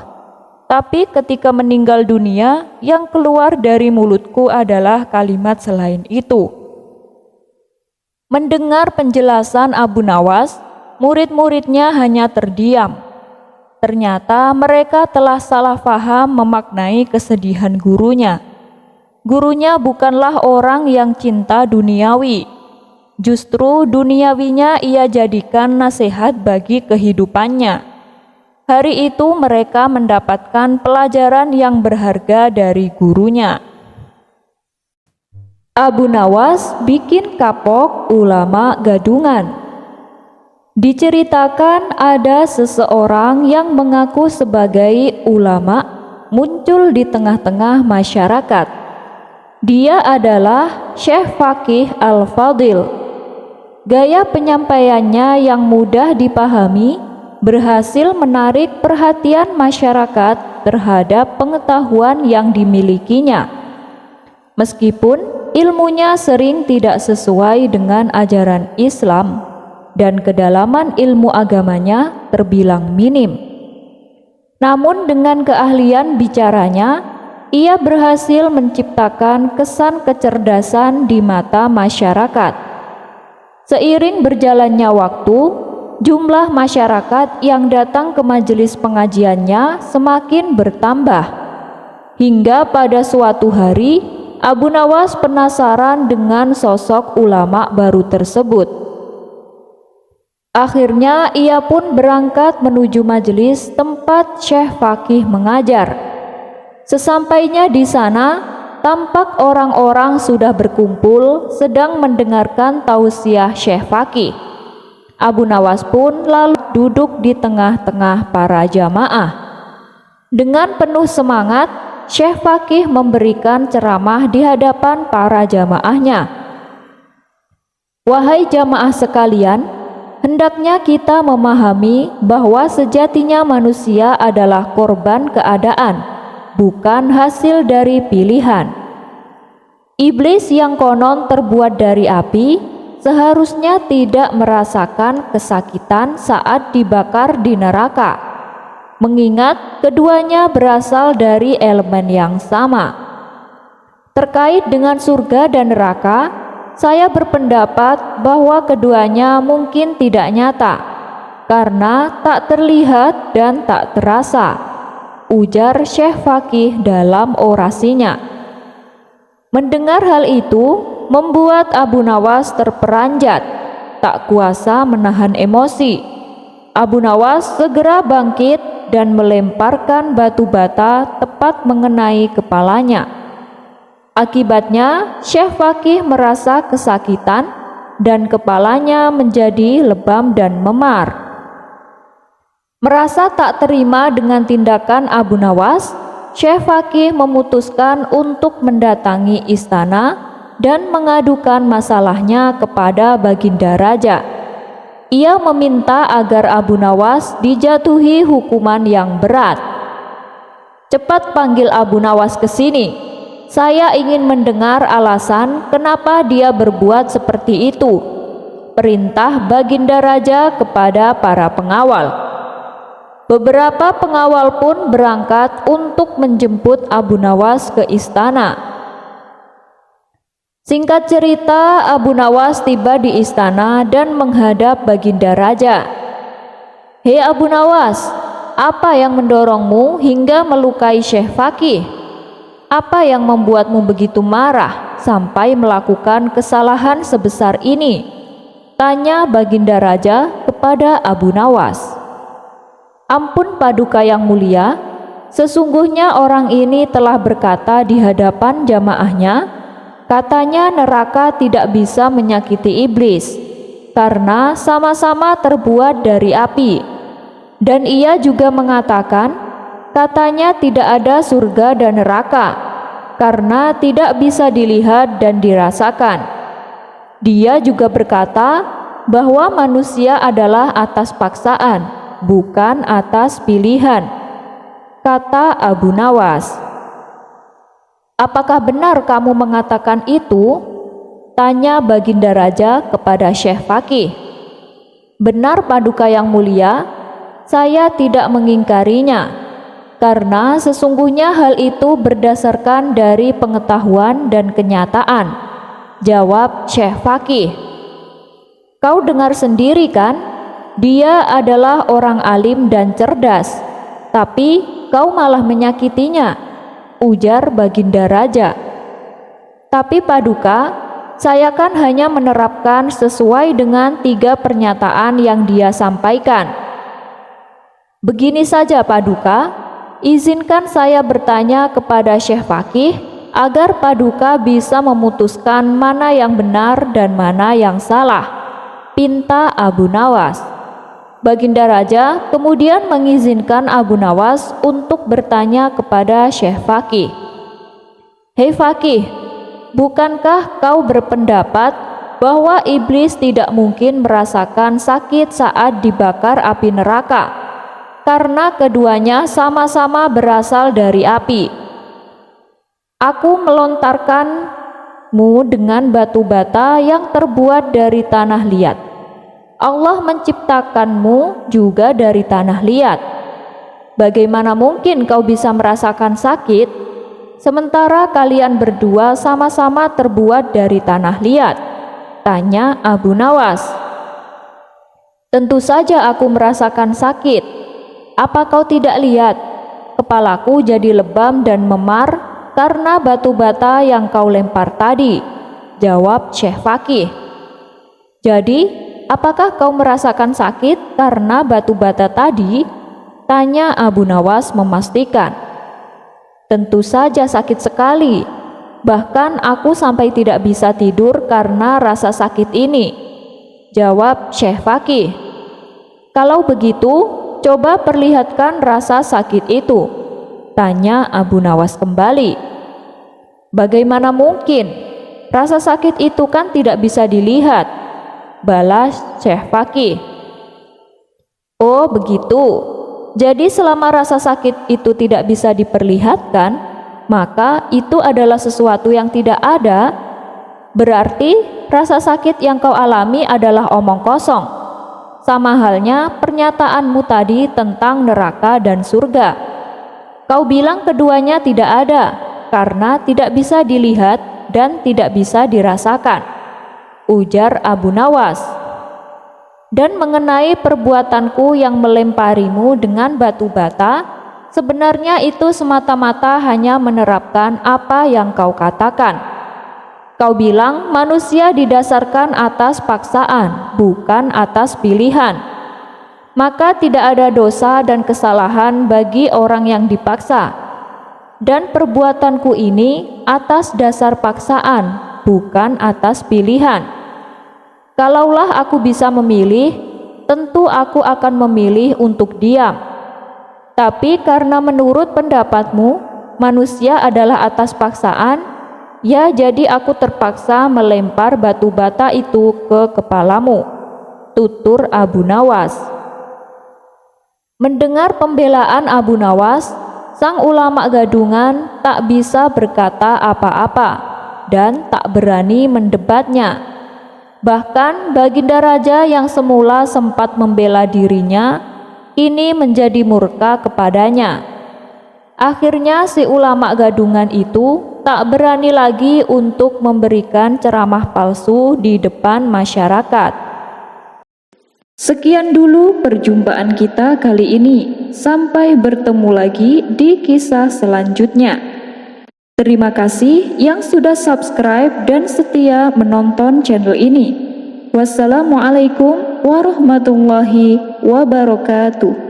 Tapi ketika meninggal dunia, yang keluar dari mulutku adalah kalimat selain itu." Mendengar penjelasan Abu Nawas, murid-muridnya hanya terdiam. Ternyata mereka telah salah faham memaknai kesedihan gurunya. Gurunya bukanlah orang yang cinta duniawi. Justru duniawinya ia jadikan nasihat bagi kehidupannya. Hari itu mereka mendapatkan pelajaran yang berharga dari gurunya. Abu Nawas bikin kapok ulama gadungan. Diceritakan ada seseorang yang mengaku sebagai ulama muncul di tengah-tengah masyarakat. Dia adalah Syekh Faqih Al-Fadil. Gaya penyampaiannya yang mudah dipahami berhasil menarik perhatian masyarakat terhadap pengetahuan yang dimilikinya. Meskipun ilmunya sering tidak sesuai dengan ajaran Islam dan kedalaman ilmu agamanya terbilang minim. Namun dengan keahlian bicaranya, ia berhasil menciptakan kesan kecerdasan di mata masyarakat. Seiring berjalannya waktu, jumlah masyarakat yang datang ke majelis pengajiannya semakin bertambah. Hingga pada suatu hari, Abu Nawas penasaran dengan sosok ulama baru tersebut. Akhirnya ia pun berangkat menuju majelis tempat Syekh Faqih mengajar. Sesampainya di sana, tampak orang-orang sudah berkumpul sedang mendengarkan tausiah Syekh Faqih. Abu Nawas pun lalu duduk di tengah-tengah para jamaah. Dengan penuh semangat, Syekh Faqih memberikan ceramah di hadapan para jamaahnya. "Wahai jamaah sekalian, hendaknya kita memahami bahwa sejatinya manusia adalah korban keadaan, bukan hasil dari pilihan. Iblis yang konon terbuat dari api seharusnya tidak merasakan kesakitan saat dibakar di neraka, mengingat keduanya berasal dari elemen yang sama. Terkait dengan surga dan neraka, saya berpendapat bahwa keduanya mungkin tidak nyata, karena tak terlihat dan tak terasa," ujar Syekh Faqih dalam orasinya. Mendengar hal itu membuat Abu Nawas terperanjat, tak kuasa menahan emosi. Abu Nawas segera bangkit dan melemparkan batu bata tepat mengenai kepalanya. Akibatnya, Syekh Faqih merasa kesakitan dan kepalanya menjadi lebam dan memar. Merasa tak terima dengan tindakan Abu Nawas, Syekh Faqih memutuskan untuk mendatangi istana dan mengadukan masalahnya kepada Baginda Raja. Ia meminta agar Abu Nawas dijatuhi hukuman yang berat. "Cepat panggil Abu Nawas ke sini. Saya ingin mendengar alasan kenapa dia berbuat seperti itu," perintah Baginda Raja kepada para pengawal. Beberapa pengawal pun berangkat untuk menjemput Abu Nawas ke istana. Singkat cerita, Abu Nawas tiba di istana dan menghadap Baginda Raja. "Hei Abu Nawas, apa yang mendorongmu hingga melukai Syekh Faqih? Apa yang membuatmu begitu marah sampai melakukan kesalahan sebesar ini?" tanya Baginda Raja kepada Abu Nawas. "Ampun Paduka yang mulia, sesungguhnya orang ini telah berkata di hadapan jamaahnya, katanya neraka tidak bisa menyakiti iblis karena sama-sama terbuat dari api. Dan ia juga mengatakan katanya tidak ada surga dan neraka karena tidak bisa dilihat dan dirasakan. Dia juga berkata bahwa manusia adalah atas paksaan, bukan atas pilihan," kata Abu Nawas. "Apakah benar kamu mengatakan itu?" tanya Baginda Raja kepada Syekh Faqih. "Benar Paduka yang mulia, saya tidak mengingkarinya. karena sesungguhnya hal itu berdasarkan dari pengetahuan dan kenyataan. Jawab Syekh Fakih. Kau dengar sendiri kan? Dia adalah orang alim dan cerdas, tapi kau malah menyakitinya, ujar Baginda Raja. Tapi Paduka, saya kan hanya menerapkan sesuai dengan 3 pernyataan yang dia sampaikan. Begini saja Paduka, izinkan saya bertanya kepada Syekh Fakih agar Paduka bisa memutuskan mana yang benar dan mana yang salah, pinta Abu Nawas. Baginda Raja kemudian mengizinkan Abu Nawas untuk bertanya kepada Syekh Fakih. Hei Fakih, bukankah kau berpendapat bahwa iblis tidak mungkin merasakan sakit saat dibakar api neraka, karena keduanya sama-sama berasal dari api? Aku melontarkanmu dengan batu bata yang terbuat dari tanah liat. Allah menciptakanmu juga dari tanah liat. Bagaimana mungkin kau bisa merasakan sakit sementara kalian berdua sama-sama terbuat dari tanah liat? Tanya Abu Nawas. Tentu saja aku merasakan sakit. Apa kau tidak lihat? Kepalaku jadi lebam dan memar karena batu bata yang kau lempar tadi. Jawab Syekh Fakih. Jadi, apakah kau merasakan sakit karena batu bata tadi? Tanya Abu Nawas memastikan. Tentu saja sakit sekali. Bahkan aku sampai tidak bisa tidur karena rasa sakit ini. Jawab Syekh Fakih. Kalau begitu, coba perlihatkan rasa sakit itu. Tanya Abu Nawas kembali. Bagaimana mungkin? Rasa sakit itu kan tidak bisa dilihat, balas Syekh Fakih. Oh begitu. Jadi selama rasa sakit itu tidak bisa diperlihatkan, maka itu adalah sesuatu yang tidak ada. Berarti rasa sakit yang kau alami adalah omong kosong. Sama halnya pernyataanmu tadi tentang neraka dan surga. Kau bilang keduanya tidak ada karena tidak bisa dilihat dan tidak bisa dirasakan, ujar Abu Nawas. Dan mengenai perbuatanku yang melemparimu dengan batu bata, sebenarnya itu semata-mata hanya menerapkan apa yang kau katakan. Kau bilang manusia didasarkan atas paksaan, bukan atas pilihan. Maka tidak ada dosa dan kesalahan bagi orang yang dipaksa. Dan perbuatanku ini atas dasar paksaan, bukan atas pilihan. Kalaulah aku bisa memilih, tentu aku akan memilih untuk diam. Tapi karena menurut pendapatmu, manusia adalah atas paksaan, ya jadi aku terpaksa melempar batu bata itu ke kepalamu, tutur Abu Nawas. Mendengar pembelaan Abu Nawas, sang ulama gadungan tak bisa berkata apa-apa dan tak berani mendebatnya. Bahkan Baginda Raja yang semula sempat membela dirinya, kini menjadi murka kepadanya. Akhirnya si ulama gadungan itu tak berani lagi untuk memberikan ceramah palsu di depan masyarakat. Sekian dulu perjumpaan kita kali ini. Sampai bertemu lagi di kisah selanjutnya. Terima kasih yang sudah subscribe dan setia menonton channel ini. Wassalamualaikum warahmatullahi wabarakatuh.